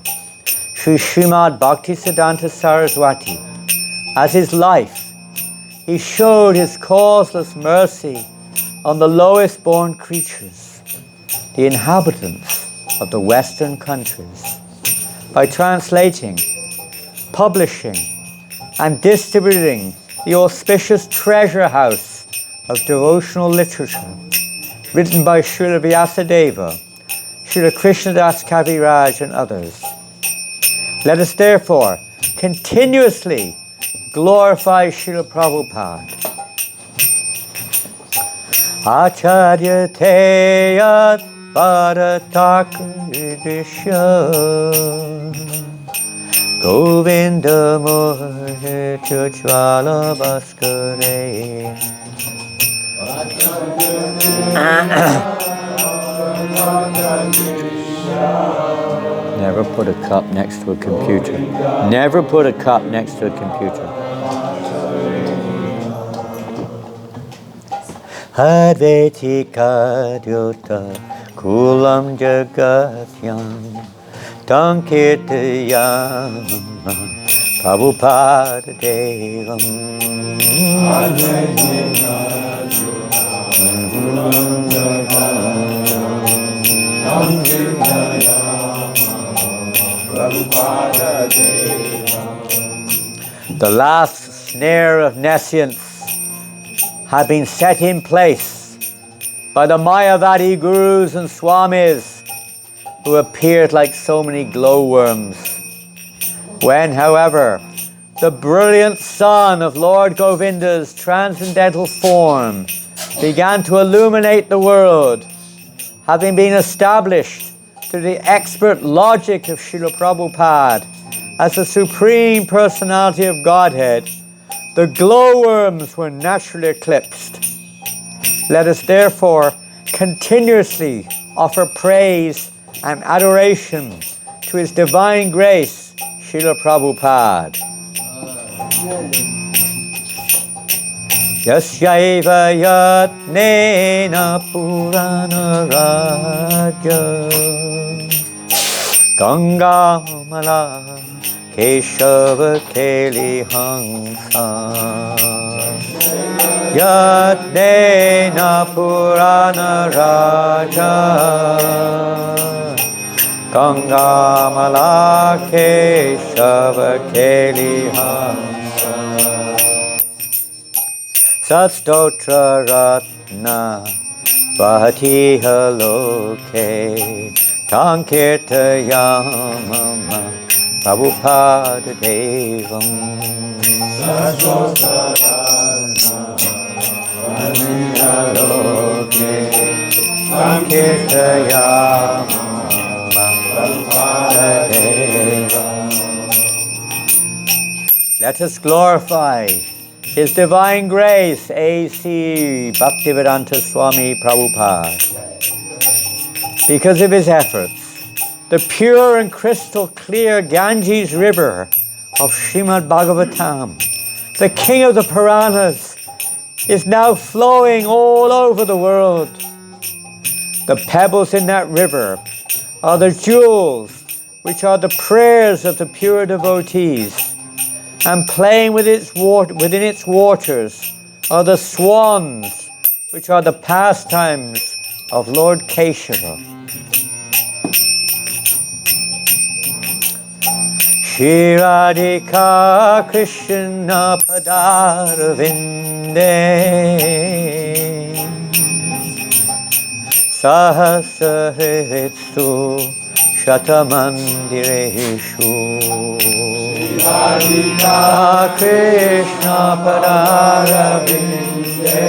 Sri Srimad Bhaktisiddhanta Saraswati, as his life, he showed his causeless mercy on the lowest born creatures, the inhabitants of the Western countries, by translating, publishing, and distributing the auspicious treasure house of devotional literature written by Srila Vyasadeva, Srila Krishnadas Kaviraj, and others. Let us therefore continuously glorify Srila Prabhupada. Acharya Teyat Bharatakridisha Govinda Mohe Chujvala Bhaskare. Never put a cup next to a computer. Never put a cup next to a computer. Advaiti Kadyota Kulam Jagatyam Tankirtayam Prabhupada Devam. Advaiti Kadyota Kulam Jagatyam Tankirtayam Prabhupada Devam. The last snare of nescience had been set in place by the Mayavadi gurus and swamis who appeared like so many glowworms. When, however, the brilliant sun of Lord Govinda's transcendental form began to illuminate the world, having been established through the expert logic of Srila Prabhupada as the Supreme Personality of Godhead, the glowworms were naturally eclipsed. Let us therefore continuously offer praise and adoration to His Divine Grace, Srila Prabhupada. Yasyaiva yatnena purana raja Gangamala Keshava Keli Hangsa Yatnena Purana Raja Gangamala Keshava Keli Hangsa Satstotra Ratna Vahati Haloke Tankirtayamama Prabhupada Devam. Let us glorify His Divine Grace, A.C. Bhaktivedanta Swami Prabhupada. Because of his efforts, the pure and crystal clear Ganges River of Srimad Bhagavatam, the king of the Puranas, is now flowing all over the world. The pebbles in that river are the jewels, which are the prayers of the pure devotees, and playing with within its waters are the swans, which are the pastimes of Lord Keshava. Shri Radhika Krishna Padarvinde Sahasraritsu Shatamandireshu Shri Radhika Krishna Padarvinde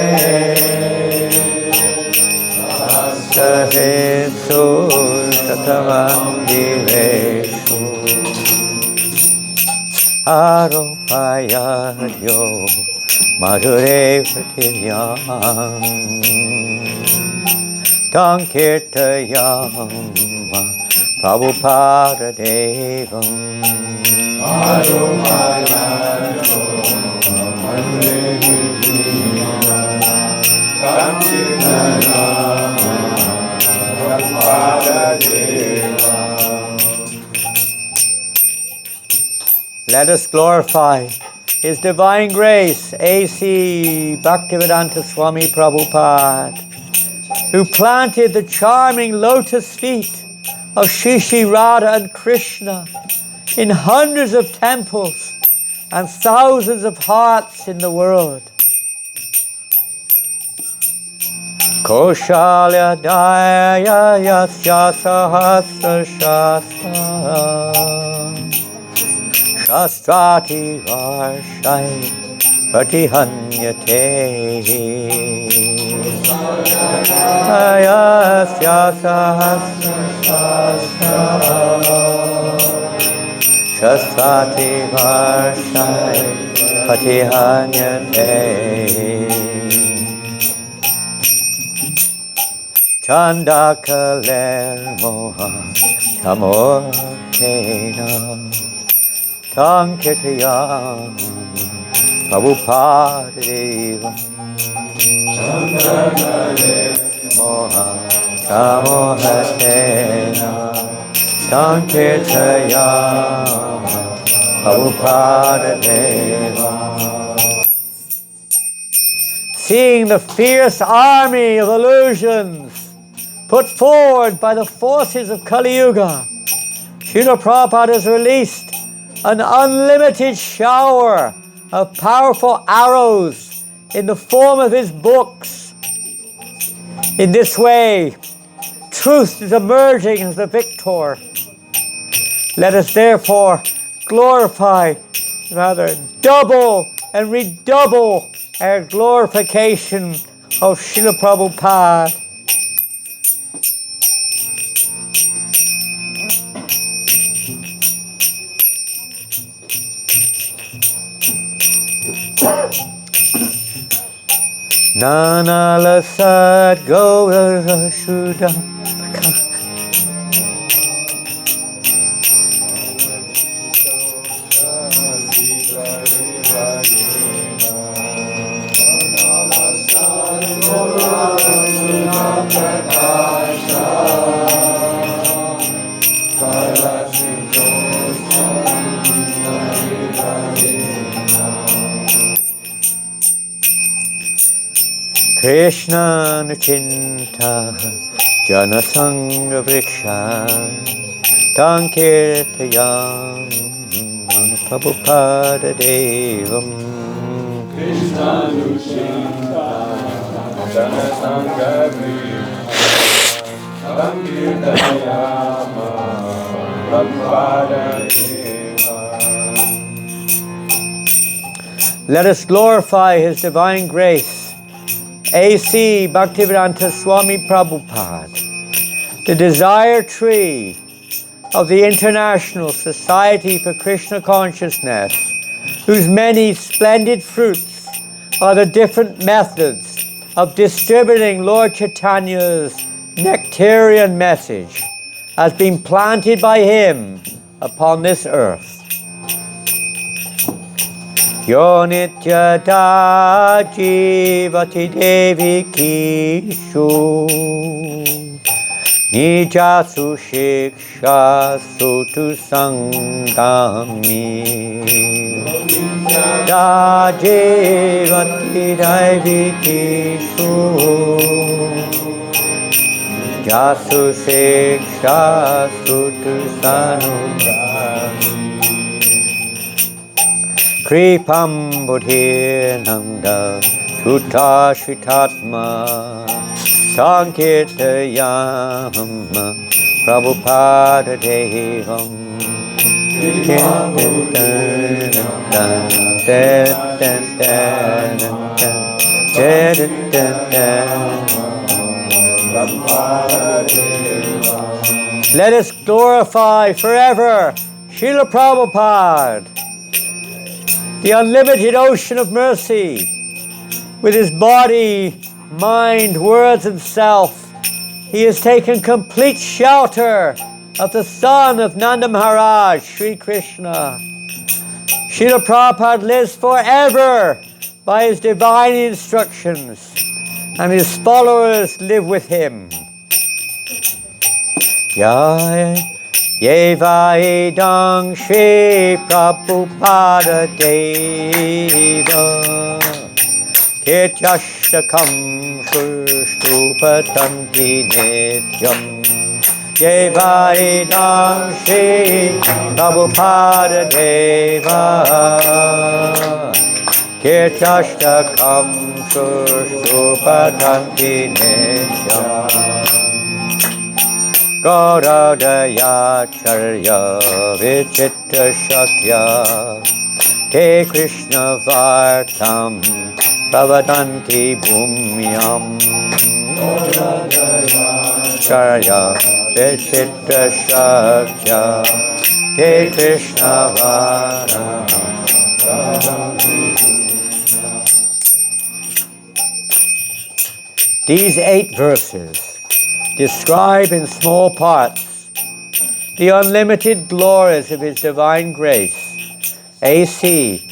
Sahasraritsu Shatamandireshu Aropayadyo Madhure Prativyam Tankirtayam Prabhupada Devam Aropayadyo Madhure Prativyam Tankirtayam Prabhupada Devam. Let us glorify His Divine Grace, A.C. Bhaktivedanta Swami Prabhupada, who planted the charming lotus feet of Shri Shri Radha and Krishna in hundreds of temples and thousands of hearts in the world. Koshalya Daya Yasya Sahasra Shastra Shastrati Varshai Pratihanyate Ayasya Sahasra Shastrati Varshai Pratihanyate Chandakaler Moha Chamortena Tankirtayam Prabhupada Devam Chandakale Moha Chamohatena Tankirtayam Prabhupada Devam. Seeing the fierce army of illusions put forward by the forces of Kali Yuga, Srila Prabhupada has released an unlimited shower of powerful arrows in the form of his books. In this way, truth is emerging as the victor. Let us therefore glorify, rather double and redouble our glorification of Srila Prabhupada. Nana lasad gaura shuddha. Krishna Nuchinta Janasanga Vriksha Tankirtayam Prabhupada Devam Krishna Nuchinta Janasanga Vriksha Tankirtayam Prabhupada Devam. Let us glorify His Divine Grace, A.C. Bhaktivedanta Swami Prabhupada, the desire tree of the International Society for Krishna Consciousness, whose many splendid fruits are the different methods of distributing Lord Chaitanya's nectarian message has been planted by him upon this earth. Yo nityada jivati devi kishu nijasu shiksha sutu sangami da jivati devi kishu jasu shiksha sutu sanugami Kripam Buddhir Nanda Sutta Shitatma Sankirtayam Prabhupada Devam Let us glorify forever Srila Prabhupada, the unlimited ocean of mercy, with his body, mind, words, and self. He has taken complete shelter of the son of Nanda Maharaj, Sri Krishna. Srila Prabhupada lives forever by his divine instructions, and his followers live with him. Jai Yeva idang Shri Prabhupada Deva Kirtyashtakam Shushtupatanti Nityam Yeva idang Shri Prabhupada Deva Kirtyashtakam Shushtupatanti Nityam Gauradaya Charya Vichitra Shakya Te Krishna Vartam Pravadanti Bhumyam Gauradaya Charya Vichitra Shakya Te Krishna Vartam Pravadanti Bhumyam. These 8 verses describe in small parts the unlimited glories of His Divine Grace, A.C.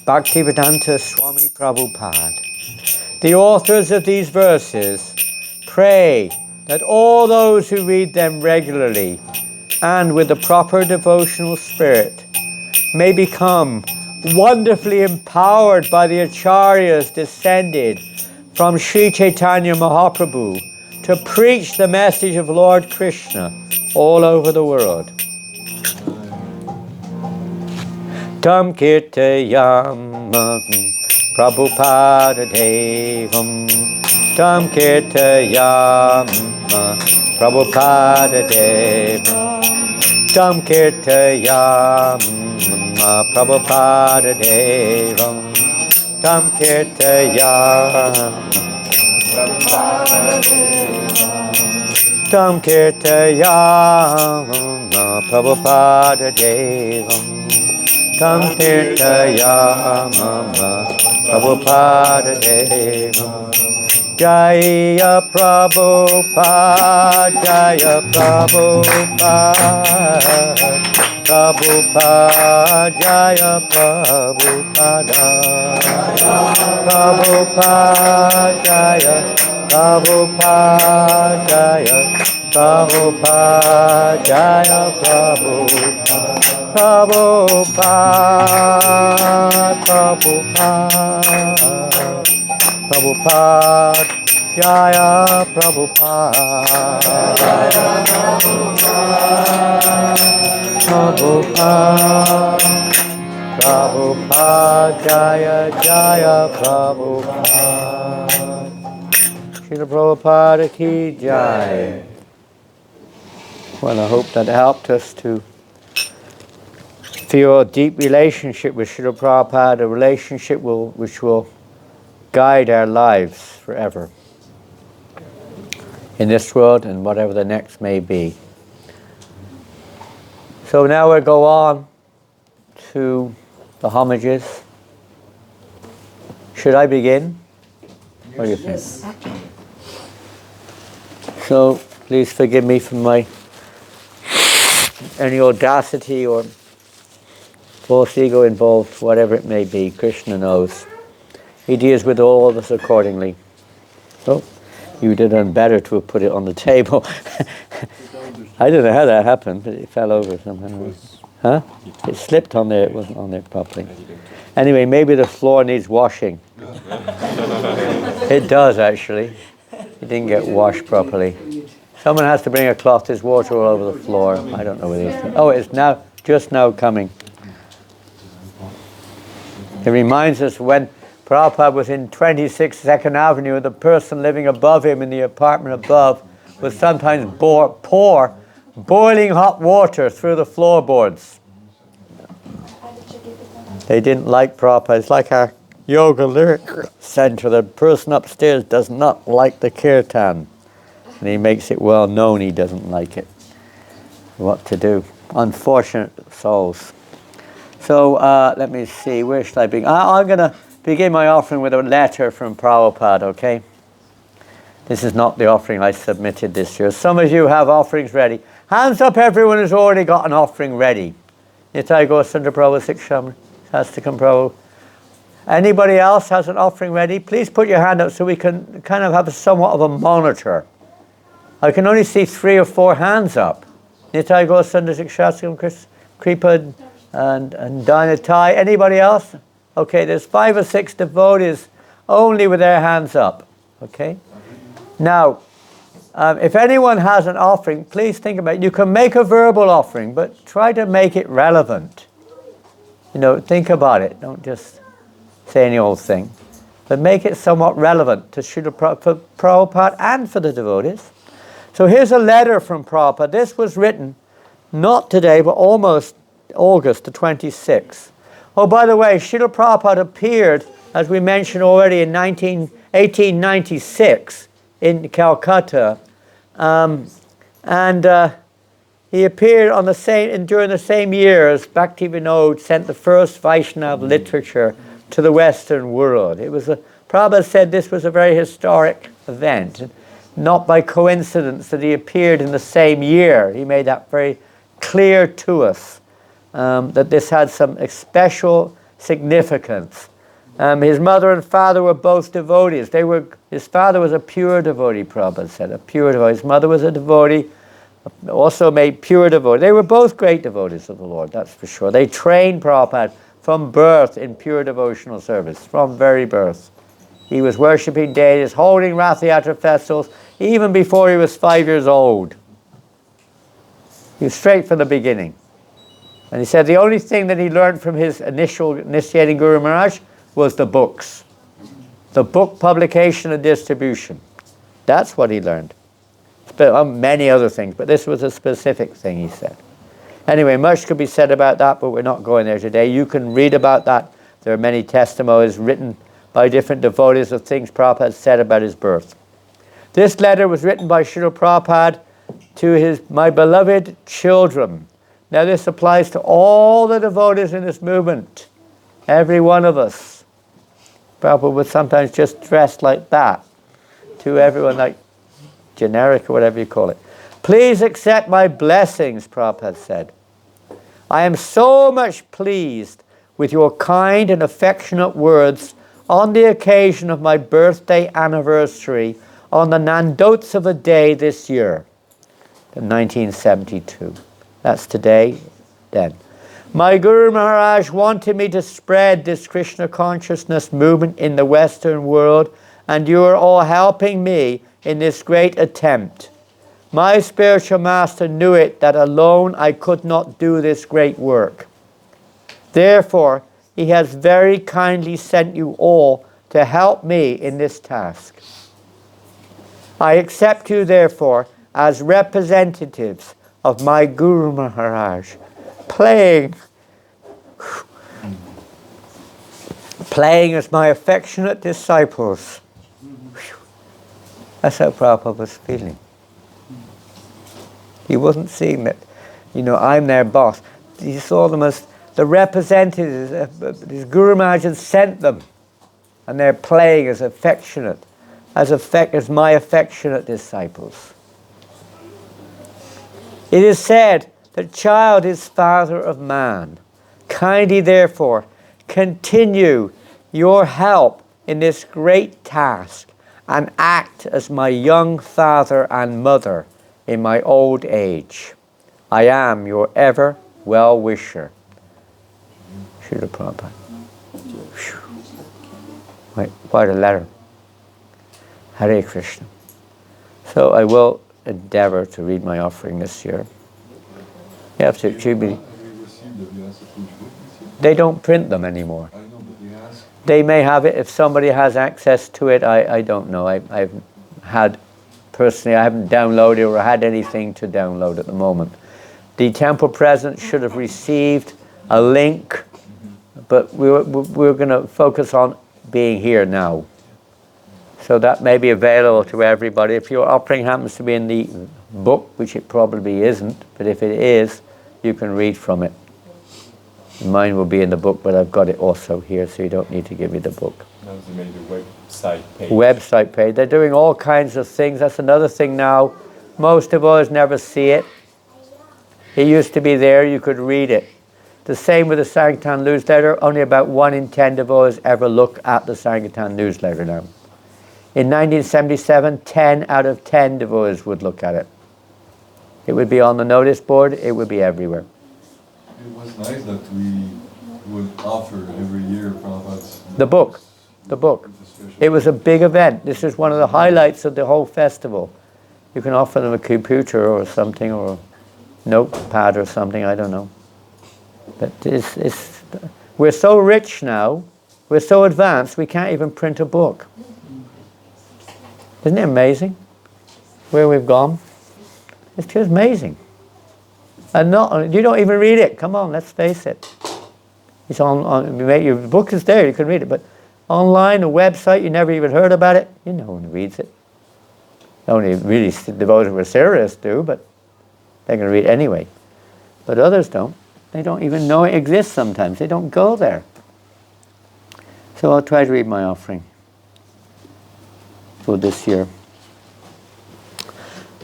Bhaktivedanta Swami Prabhupada. The authors of these verses pray that all those who read them regularly and with the proper devotional spirit may become wonderfully empowered by the acharyas descended from Sri Chaitanya Mahaprabhu to preach the message of Lord Krishna all over the world. Tam kirtayam Prabhupada Devam Tam kirtayam Prabhupada Devam Tam kirtayam Prabhupada Devam Tam kirtayam Tam kirtayam Prabhupada Devam Tam kirtayam Prabhupada Devam Jaya Prabhupada Jaya Prabhupada Prabhupada Jaya Prabhupada Prabhupada Jaya Prabhupada Jaya Prabhupada Jaya Prabhupada Prabhupada Jaya Prabhupada Prabhupada Jaya Jaya Prabhupada Srila Prabhupada ki Jai. Well, I hope that helped us to feel a deep relationship with Srila Prabhupada, a relationship which will guide our lives forever in this world and whatever the next may be. So now we'll go on to the homages. Should I begin? What do you think? Yes. So, please forgive me for any audacity or false ego involved, whatever it may be. Krishna knows. He deals with all of us accordingly. Oh, you would have done better to have put it on the table. I don't know how that happened, but it fell over somehow. Huh? It slipped on there, it wasn't on there properly. Anyway, maybe the floor needs washing. It does, actually. It didn't get washed properly. Someone has to bring a cloth. There's water all over the floor. I don't know where it is. Oh, it's now, just now coming. It reminds us when Prabhupada was in 26 Second Avenue, the person living above him in the apartment above would sometimes pour boiling hot water through the floorboards. They didn't like Prabhupada. It's like our yoga lyric center. The person upstairs does not like the kirtan. And he makes it well known he doesn't like it. What to do? Unfortunate souls. So let me see, where should I begin? I'm going to begin my offering with a letter from Prabhupada, okay? This is not the offering I submitted this year. Some of you have offerings ready. Hands up everyone who's already got an offering ready. Nitai Gosundra Prabhu, Siksham, Sastikam Prabhu. Anybody else has an offering ready? Please put your hand up so we can kind of have somewhat of a monitor. I can only see 3 or 4 hands up. Nitai Gosundra Siksham, Kripa and Dinatai. Anybody else? Okay, there's 5 or 6 devotees only with their hands up. Okay? Now, if anyone has an offering, please think about it. You can make a verbal offering, but try to make it relevant. You know, think about it. Don't just say any old thing. But make it somewhat relevant to Srila Prabhupada and for the devotees. So here's a letter from Prabhupada. This was written not today, but almost August the 26th. Oh, by the way, Srila Prabhupada appeared, as we mentioned already, in 1896 in Calcutta. He appeared on during the same years. Bhakti Vinod sent the first Vaishnava literature to the Western world. Prabhupada said this was a very historic event, and not by coincidence that he appeared in the same year. He made that very clear to us, that this had some special significance. His mother and father were both devotees. His father was a pure devotee, Prabhupada said, a pure devotee. His mother was a devotee, also made pure devotee. They were both great devotees of the Lord, that's for sure. They trained Prabhupada from birth in pure devotional service, from very birth. He was worshipping deities, holding Rath Yatra festivals, even before he was 5 years old. He was straight from the beginning. And he said the only thing that he learned from his initial initiating Guru Maharaj was the books. The book publication and distribution. That's what he learned. Many other things, but this was a specific thing, he said. Anyway, much could be said about that, but we're not going there today. You can read about that. There are many testimonies written by different devotees of things Prabhupada said about his birth. This letter was written by Srila Prabhupada to my beloved children. Now this applies to all the devotees in this movement. Every one of us. Prabhupada would sometimes just dress like that. To everyone, like generic or whatever you call it. Please accept my blessings, Prabhupada said. I am so much pleased with your kind and affectionate words on the occasion of my birthday anniversary on the Nandotsava day this year, in 1972. That's today, then. My Guru Maharaj wanted me to spread this Krishna consciousness movement in the Western world, and you are all helping me in this great attempt. My spiritual master knew it, that alone I could not do this great work. Therefore, he has very kindly sent you all to help me in this task. I accept you, therefore, as representatives of my Guru Maharaj, playing as my affectionate disciples. That's how Prabhupada was feeling. He wasn't seeing that, I'm their boss. He saw them as the representatives. His Guru Maharaj had sent them and they're playing as as my affectionate disciples. It is said that child is father of man. Kindly, therefore, continue your help in this great task and act as my young father and mother in my old age. I am your ever well-wisher. Srila Prabhupada. Wait, quite a letter. Hare Krishna. So I will endeavor to read my offering this year. You have to be. They don't print them anymore. I know, but they ask. They may have it if somebody has access to it. I don't know. I've had, personally, I haven't downloaded or had anything to download at the moment. The temple president should have received a link, but we're going to focus on being here now. So that may be available to everybody. If your offering happens to be in the book, which it probably isn't, but if it is, you can read from it. Mine will be in the book, but I've got it also here, so you don't need to give me the book. Now they made a website page. Website page. They're doing all kinds of things. That's another thing now. Most of us never see it. It used to be there, you could read it. The same with the Sankirtan newsletter. Only about 1 in 10 devotees ever look at the Sankirtan newsletter now. In 1977, 10 out of 10 devotees would look at it. It would be on the notice board, it would be everywhere. It was nice that we would offer every year Prabhupada's The book. It was a big event. This is one of the highlights of the whole festival. You can offer them a computer or something, or a notepad or something, I don't know. But we're so rich now, we're so advanced, we can't even print a book. Isn't it amazing where we've gone? It's just amazing. And you don't even read it. Come on, let's face it. It's your book is there, you can read it, but online, a website, you never even heard about it, no one reads it. Only really devoted who are serious do, but they're going to read it anyway. But others don't. They don't even know it exists sometimes. They don't go there. So I'll try to read my offering for this year.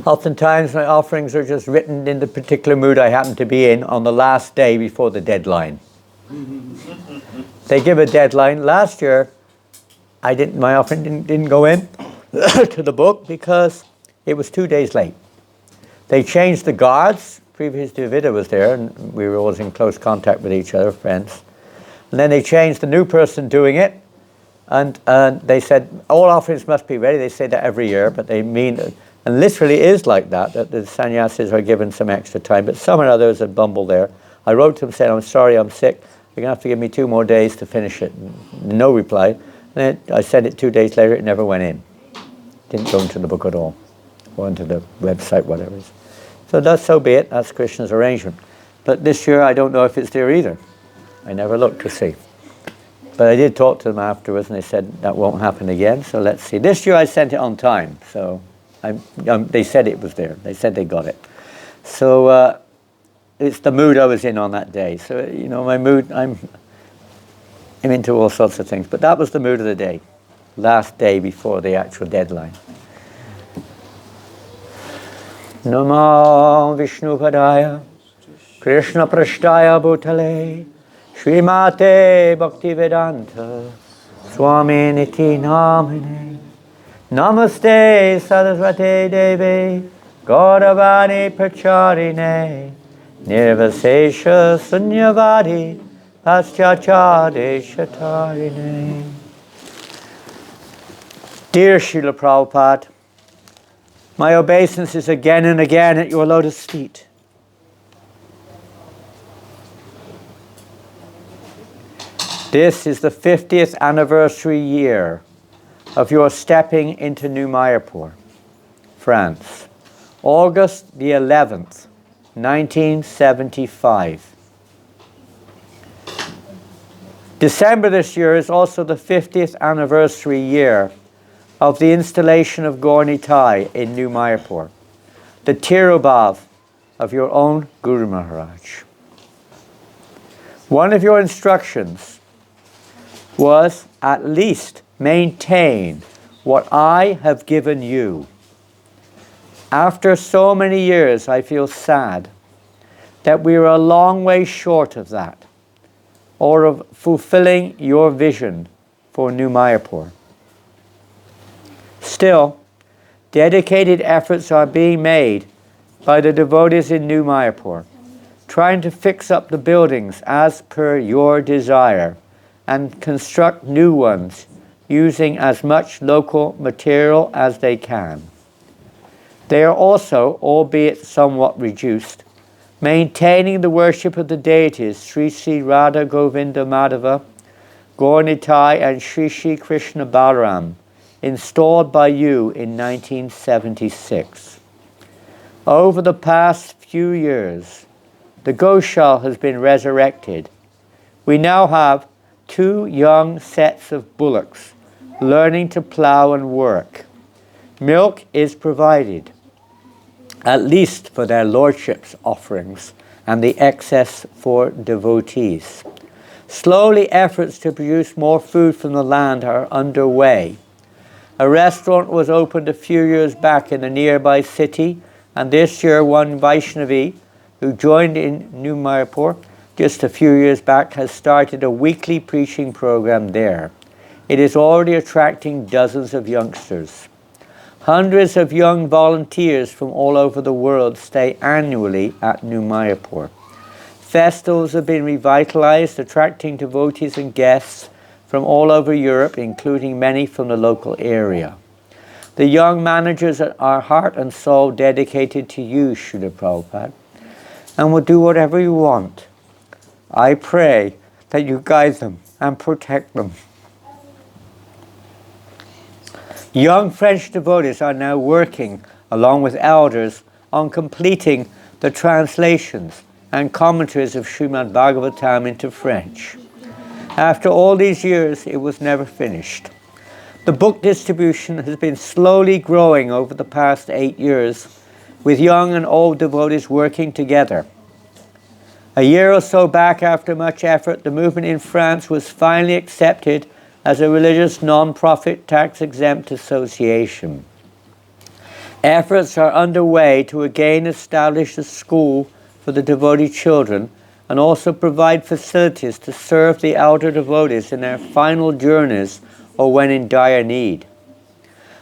Oftentimes my offerings are just written in the particular mood I happen to be in on the last day before the deadline. They give a deadline. Last year, my offering didn't go in to the book because it was 2 days late. They changed the guards. Previous to Vida was there, and we were always in close contact with each other, friends. And then they changed the new person doing it, and they said all offerings must be ready. They say that every year, but they mean, and literally is like that the sannyasis are given some extra time, but some or others had bumbled there. I wrote to them saying, I'm sorry, I'm sick. You're going to have to give me 2 more days to finish it. No reply. And then I sent it 2 days later, it never went in. Didn't go into the book at all, or into the website, whatever it is. So that's so be it, that's Krishna's arrangement. But this year I don't know if it's there either. I never looked to see. But I did talk to them afterwards and they said that won't happen again, so let's see. This year I sent it on time, so they said it was there. They said they got it. So it's the mood I was in on that day. So, my mood, I'm into all sorts of things. But that was the mood of the day, last day before the actual deadline. Namo Vishnu Padaya Krishna Prashtaya Bhutale Srimate Bhaktivedanta Swami Niti Namine Namaste Saraswate Devi Gauravani Pracharine Nirvasesha Sunyavadi Paschachadeshatarine. Dear Srila Prabhupada, my obeisance is again and again at your lotus feet. This is the 50th anniversary year of your stepping into New Mayapur, France, August the 11th, 1975. December this year is also the 50th anniversary year of the installation of Gaur Nitai in New Mayapur, the Tirubhav of your own Guru Maharaj. One of your instructions was at least maintain what I have given you. After so many years, I feel sad that we are a long way short of that, or of fulfilling your vision for New Mayapur. Still, dedicated efforts are being made by the devotees in New Mayapur, trying to fix up the buildings as per your desire and construct new ones using as much local material as they can. They are also, albeit somewhat reduced, maintaining the worship of the deities Sri Sri Radha Govinda Madhava, Gaur Nitai and Sri Sri Krishna Balaram, installed by you in 1976. Over the past few years, the Goshal has been resurrected. We now have 2 young sets of bullocks learning to plow and work. Milk is provided, at least for their lordships' offerings, and the excess for devotees. Slowly, efforts to produce more food from the land are underway. A restaurant was opened a few years back in a nearby city, and this year one Vaishnavi, who joined in New Mayapur just a few years back, has started a weekly preaching program there. It is already attracting dozens of youngsters. Hundreds of young volunteers from all over the world stay annually at New Mayapur. Festivals have been revitalized, attracting devotees and guests from all over Europe, including many from the local area. The young managers are heart and soul dedicated to you, Srila Prabhupada, and will do whatever you want. I pray that you guide them and protect them. Young French devotees are now working, along with elders, on completing the translations and commentaries of Srimad Bhagavatam into French. After all these years, it was never finished. The book distribution has been slowly growing over the past 8 years, with young and old devotees working together. A year or so back, after much effort, the movement in France was finally accepted as a religious non-profit tax-exempt association. Efforts are underway to again establish a school for the devotee children and also provide facilities to serve the elder devotees in their final journeys or when in dire need.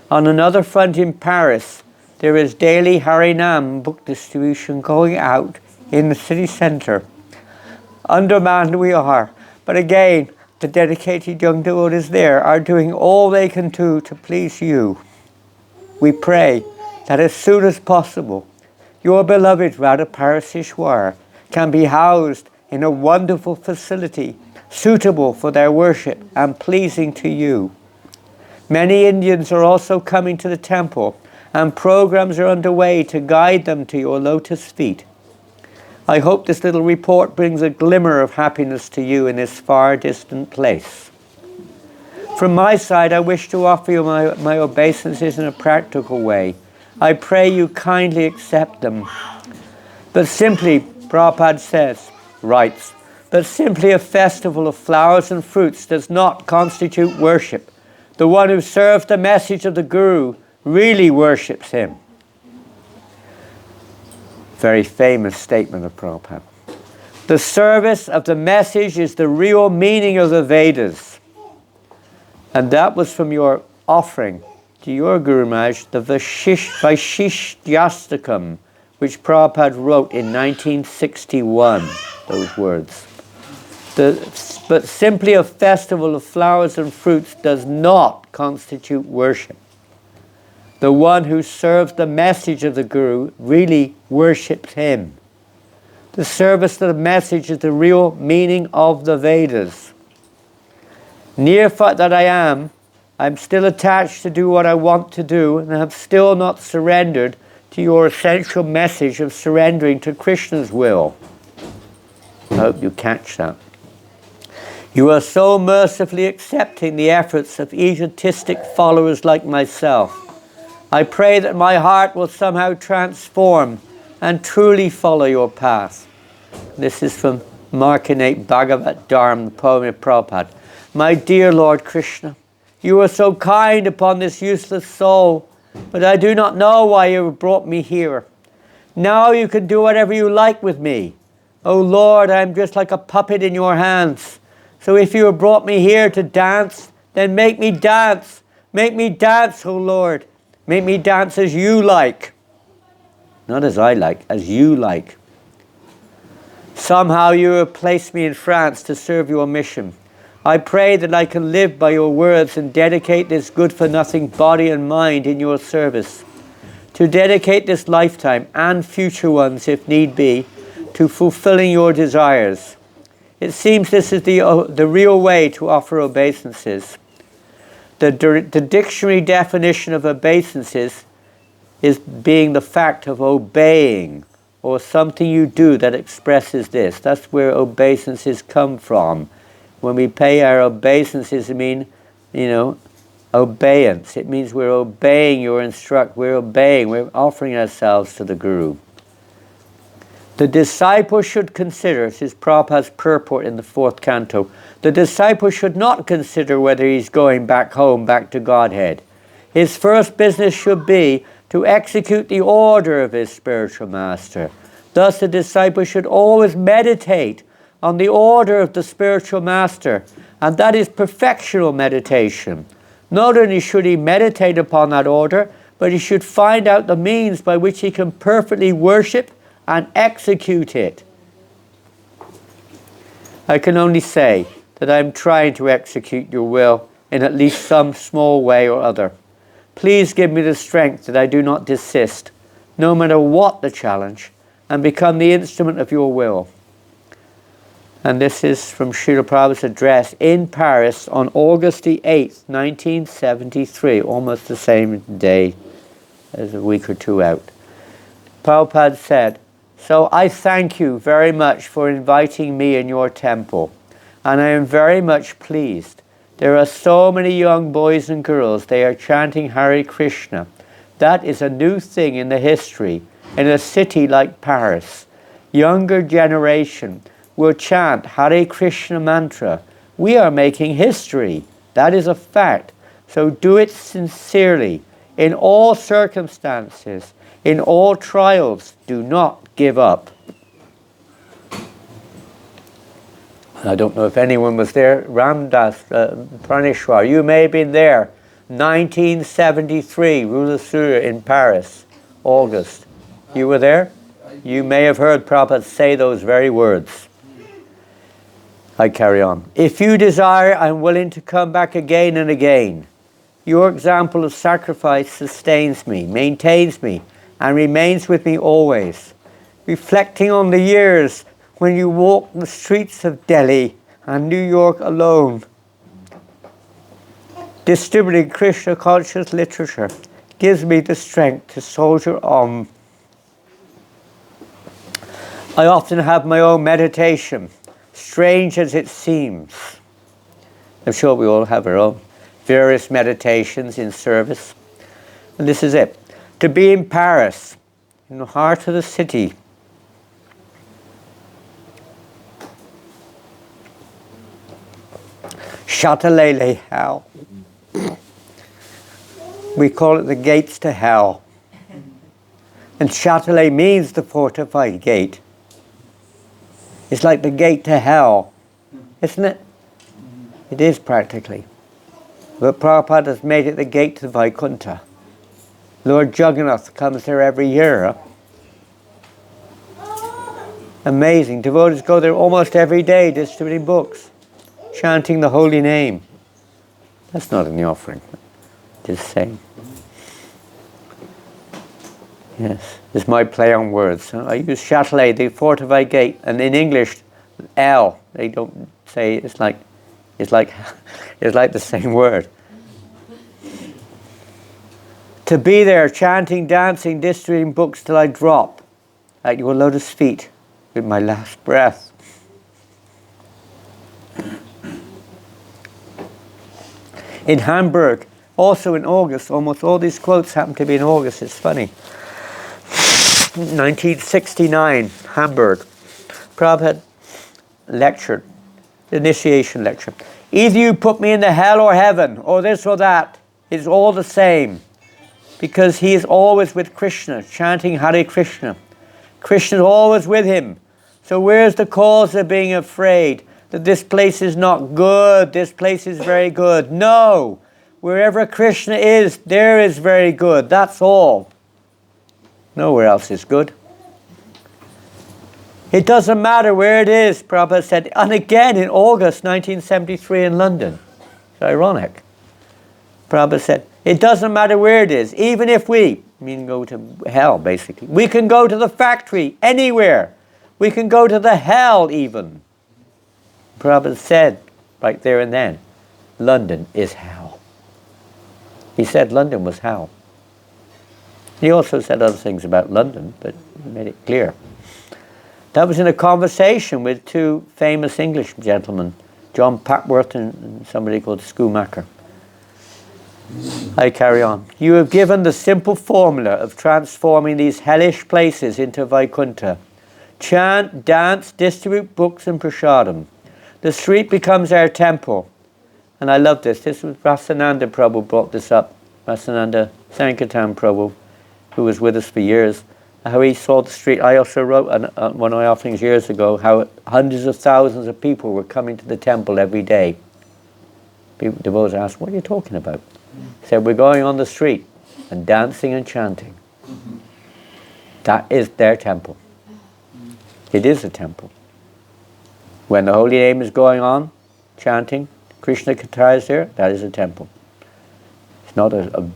On another front in Paris, there is daily Harinam book distribution going out in the city centre. Undermanned we are, but again, the dedicated young devotees there are doing all they can do to please you. We pray that as soon as possible, your beloved Radha Parasishwar can be housed in a wonderful facility suitable for their worship and pleasing to you. Many Indians are also coming to the temple, and programs are underway to guide them to your lotus feet. I hope this little report brings a glimmer of happiness to you in this far distant place. From my side, I wish to offer you my obeisances in a practical way. I pray you kindly accept them. But simply, Prabhupada writes, but simply a festival of flowers and fruits does not constitute worship. The one who serves the message of the Guru really worships him. Very famous statement of Prabhupada. The service of the message is the real meaning of the Vedas. And that was from your offering to your Guru Maharaj, the Vaishishtyastakam, which Prabhupada wrote in 1961, those words. But simply a festival of flowers and fruits does not constitute worship. The one who serves the message of the Guru really worships him. The service of the message is the real meaning of the Vedas. Neophyte that I am, I'm still attached to do what I want to do, and have still not surrendered to your essential message of surrendering to Krishna's will. I hope you catch that. You are so mercifully accepting the efforts of egotistic followers like myself. I pray that my heart will somehow transform and truly follow your path. This is from Markanate Bhagavat Dharma, the poem of Prabhupada. My dear Lord Krishna, You are so kind upon this useless soul, but I do not know why you have brought me here. Now you can do whatever you like with me. O Lord, I am just like a puppet in your hands. So if you have brought me here to dance, then make me dance. Make me dance, O Lord. Make me dance as you like. Not as I like, as you like. Somehow you have placed me in France to serve your mission. I pray that I can live by your words and dedicate this good-for-nothing body and mind in your service. To dedicate this lifetime and future ones, if need be, to fulfilling your desires. It seems this is the real way to offer obeisances. The dictionary definition of obeisances is being the fact of obeying, or something you do that expresses this. That's where obeisances come from. When we pay our obeisances, it means, obeyance. It means we're obeying your we're obeying, we're offering ourselves to the Guru. The disciple should consider, this is Prabhupada's purport in the 4th canto, the disciple should not consider whether he's going back home, back to Godhead. His first business should be to execute the order of his spiritual master. Thus the disciple should always meditate on the order of the spiritual master, and that is perfectional meditation. Not only should he meditate upon that order, but he should find out the means by which he can perfectly worship and execute it. I can only say that I am trying to execute your will in at least some small way or other. Please give me the strength that I do not desist, no matter what the challenge, and become the instrument of your will. And this is from Srila Prabhupada's address in Paris on August the 8th, 1973, almost the same day as a week or two out. Prabhupada said, "So I thank you very much for inviting me in your temple, and I am very much pleased. There are so many young boys and girls, they are chanting Hare Krishna. That is a new thing in the history, in a city like Paris. Younger generation will chant Hare Krishna mantra. We are making history. That is a fact. So do it sincerely. In all circumstances, in all trials, do not give up." I don't know if anyone was there. Ramdas Pranishwar, you may have been there. 1973, Rulasura in Paris, August. You were there? You may have heard Prabhupada say those very words. I carry on. "If you desire, I'm willing to come back again and again. Your example of sacrifice sustains me, maintains me, and remains with me always. Reflecting on the years when you walked the streets of Delhi and New York alone, distributing Krishna conscious literature, gives me the strength to soldier on. I often have my own meditation, strange as it seems." I'm sure we all have our own various meditations in service. And this is it. To be in Paris, in the heart of the city, Châtelet hell. We call it the gates to hell. And Châtelet means the fortified gate. It's like the gate to hell, isn't it? It is practically. But Prabhupada has made it the gate to Vaikuntha. Lord Jagannath comes there every year. Amazing. Devotees go there almost every day distributing books, chanting the holy name. That's not in the offering. Just saying. Yes, it's my play on words. I use Châtelet, the fortified gate, and in English, L. They don't say it's like the same word. To be there, chanting, dancing, distributing books till I drop at your lotus feet with my last breath. In Hamburg, also in August, almost all these quotes happen to be in August, it's funny. 1969, Hamburg. Prabhupada lectured, initiation lecture. Either you put me in the hell or heaven, or this or that. It's all the same. Because he is always with Krishna, chanting Hare Krishna. Krishna is always with him. So where's the cause of being afraid that this place is not good, this place is very good? No. Wherever Krishna is, there is very good. That's all. Nowhere else is good. It doesn't matter where it is, Prabhupada said. And again in August 1973 in London. It's ironic. Prabhupada said, it doesn't matter where it is. Even if we, go to hell basically. We can go to the factory, anywhere. We can go to the hell even. Prabhupada said right there and then, London is hell. He said London was hell. He also said other things about London, but he made it clear. That was in a conversation with two famous English gentlemen, John Papworth and somebody called Schumacher. I carry on. You have given the simple formula of transforming these hellish places into Vaikuntha. Chant, dance, distribute books and prasadam. The street becomes our temple. And I love this. This was Rasananda Prabhu brought this up. Rasananda Sankirtan Prabhu, who was with us for years. How he saw the street. I also wrote on one of my offerings years ago how hundreds of thousands of people were coming to the temple every day. People, devotees asked, what are you talking about? He said, we're going on the street and dancing and chanting. That is their temple. It is a temple. When the holy name is going on, chanting, Krishna Katha is there, that is a temple. It's not a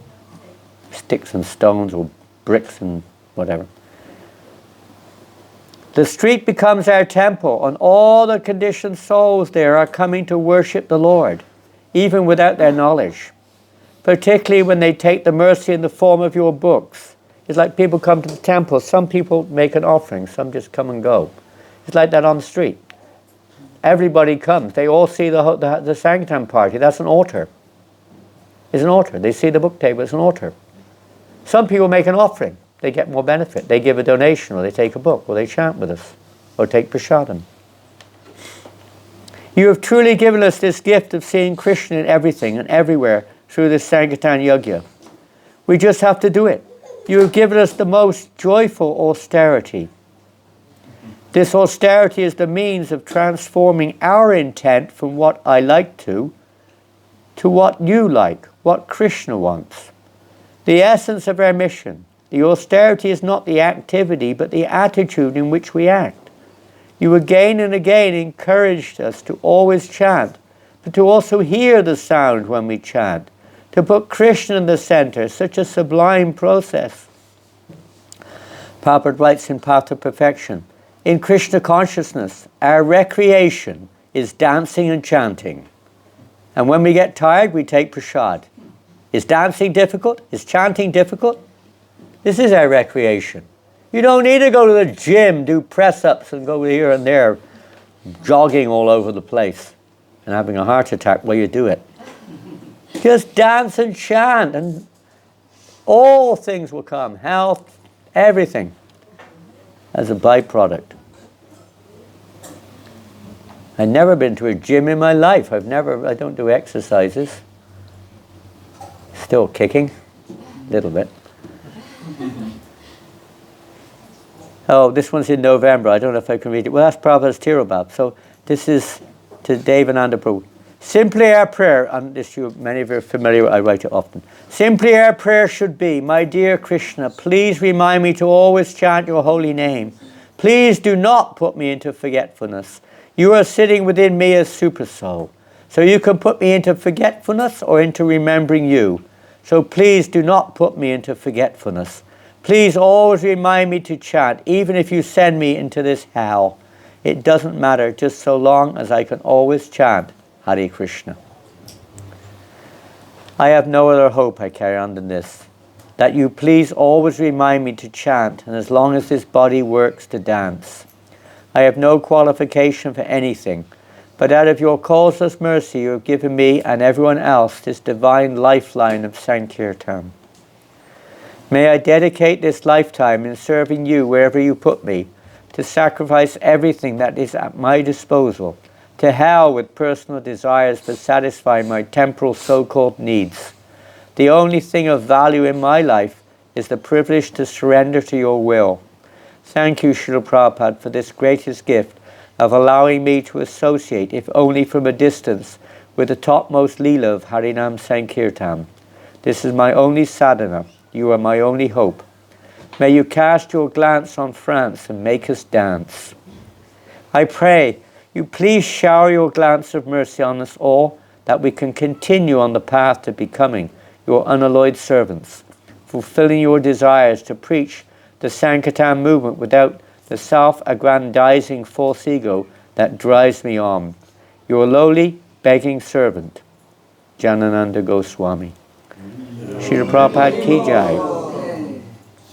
sticks and stones or bricks and whatever. The street becomes our temple, and all the conditioned souls there are coming to worship the Lord, even without their knowledge. Particularly when they take the mercy in the form of your books. It's like people come to the temple. Some people make an offering, some just come and go. It's like that on the street. Everybody comes. They all see the Sankirtan party. That's an altar. It's an altar. They see the book table. It's an altar. Some people make an offering. They get more benefit. They give a donation, or they take a book, or they chant with us, or take prasadam. You have truly given us this gift of seeing Krishna in everything and everywhere through this Sankirtan Yajna. We just have to do it. You have given us the most joyful austerity. This austerity is the means of transforming our intent from what I like to what you like, what Krishna wants. The essence of our mission. The austerity is not the activity, but the attitude in which we act. You again and again encouraged us to always chant, but to also hear the sound when we chant, to put Krishna in the center, such a sublime process. Prabhupada writes in Path to Perfection, in Krishna consciousness, our recreation is dancing and chanting. And when we get tired, we take prasad. Is dancing difficult? Is chanting difficult? This is our recreation. You don't need to go to the gym, do press-ups and go here and there, jogging all over the place and having a heart attack while you do it. Just dance and chant and all things will come. Health, everything as a byproduct. I've never been to a gym in my life. I don't do exercises. Still kicking, a little bit. Oh, this one's in November. I don't know if I can read it. Well, that's Prabhupada's Tirobab. So this is to Devananda Prabhu. Simply our prayer, and this many of you are familiar with, I write it often. Simply our prayer should be, my dear Krishna, please remind me to always chant your holy name. Please do not put me into forgetfulness. You are sitting within me as Supersoul. So you can put me into forgetfulness or into remembering you. So please do not put me into forgetfulness. Please always remind me to chant, even if you send me into this hell. It doesn't matter, just so long as I can always chant Hare Krishna. I have no other hope, I carry on than this, that you please always remind me to chant, and as long as this body works, to dance. I have no qualification for anything, but out of your causeless mercy you have given me and everyone else this divine lifeline of Sankirtan. May I dedicate this lifetime in serving you wherever you put me, to sacrifice everything that is at my disposal, To hell with personal desires for satisfying my temporal so-called needs. The only thing of value in my life is the privilege to surrender to your will. Thank you, Srila Prabhupada, for this greatest gift of allowing me to associate, if only from a distance, with the topmost Leela of Harinam Sankirtan. This is my only sadhana. You are my only hope. May you cast your glance on France and make us dance. I pray you please shower your glance of mercy on us all, that we can continue on the path to becoming your unalloyed servants, fulfilling your desires to preach the Sankirtan movement without the self-aggrandizing false ego that drives me on. Your lowly, begging servant, Janananda Goswami. Srila Prabhupada Ki Jai.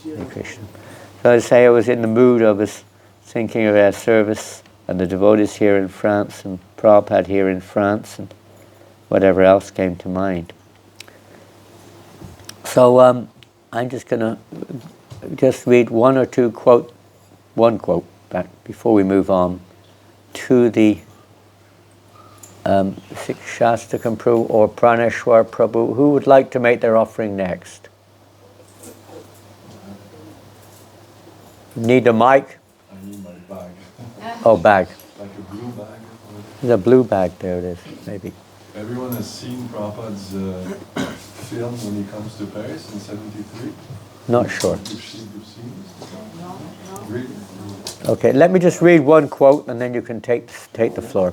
Hare Krishna. So I say I was in the mood, I was thinking of our service and the devotees here in France and Prabhupada here in France and whatever else came to mind. So I'm just going to just read one quote back before we move on to the Shastakam Prabhu or Praneshwar Prabhu. Who would like to make their offering next? Need a mic? I need my bag. Oh, bag. Like a blue bag. There's a blue bag there, it is, maybe. Everyone has seen Prabhupada's film when he comes to Paris in '73. Not sure. You've seen this? Really? Okay, let me just read one quote and then you can take the floor.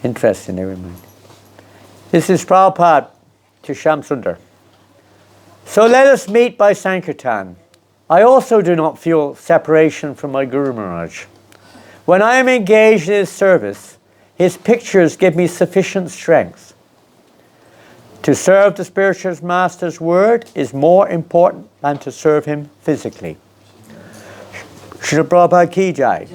Interesting, never mind. This is Prabhupada to Shamsundar. So let us meet by Sankirtan. I also do not feel separation from my Guru Maharaj. When I am engaged in his service, his pictures give me sufficient strength. To serve the spiritual master's word is more important than to serve him physically. Srila Prabhupada Ki Jai.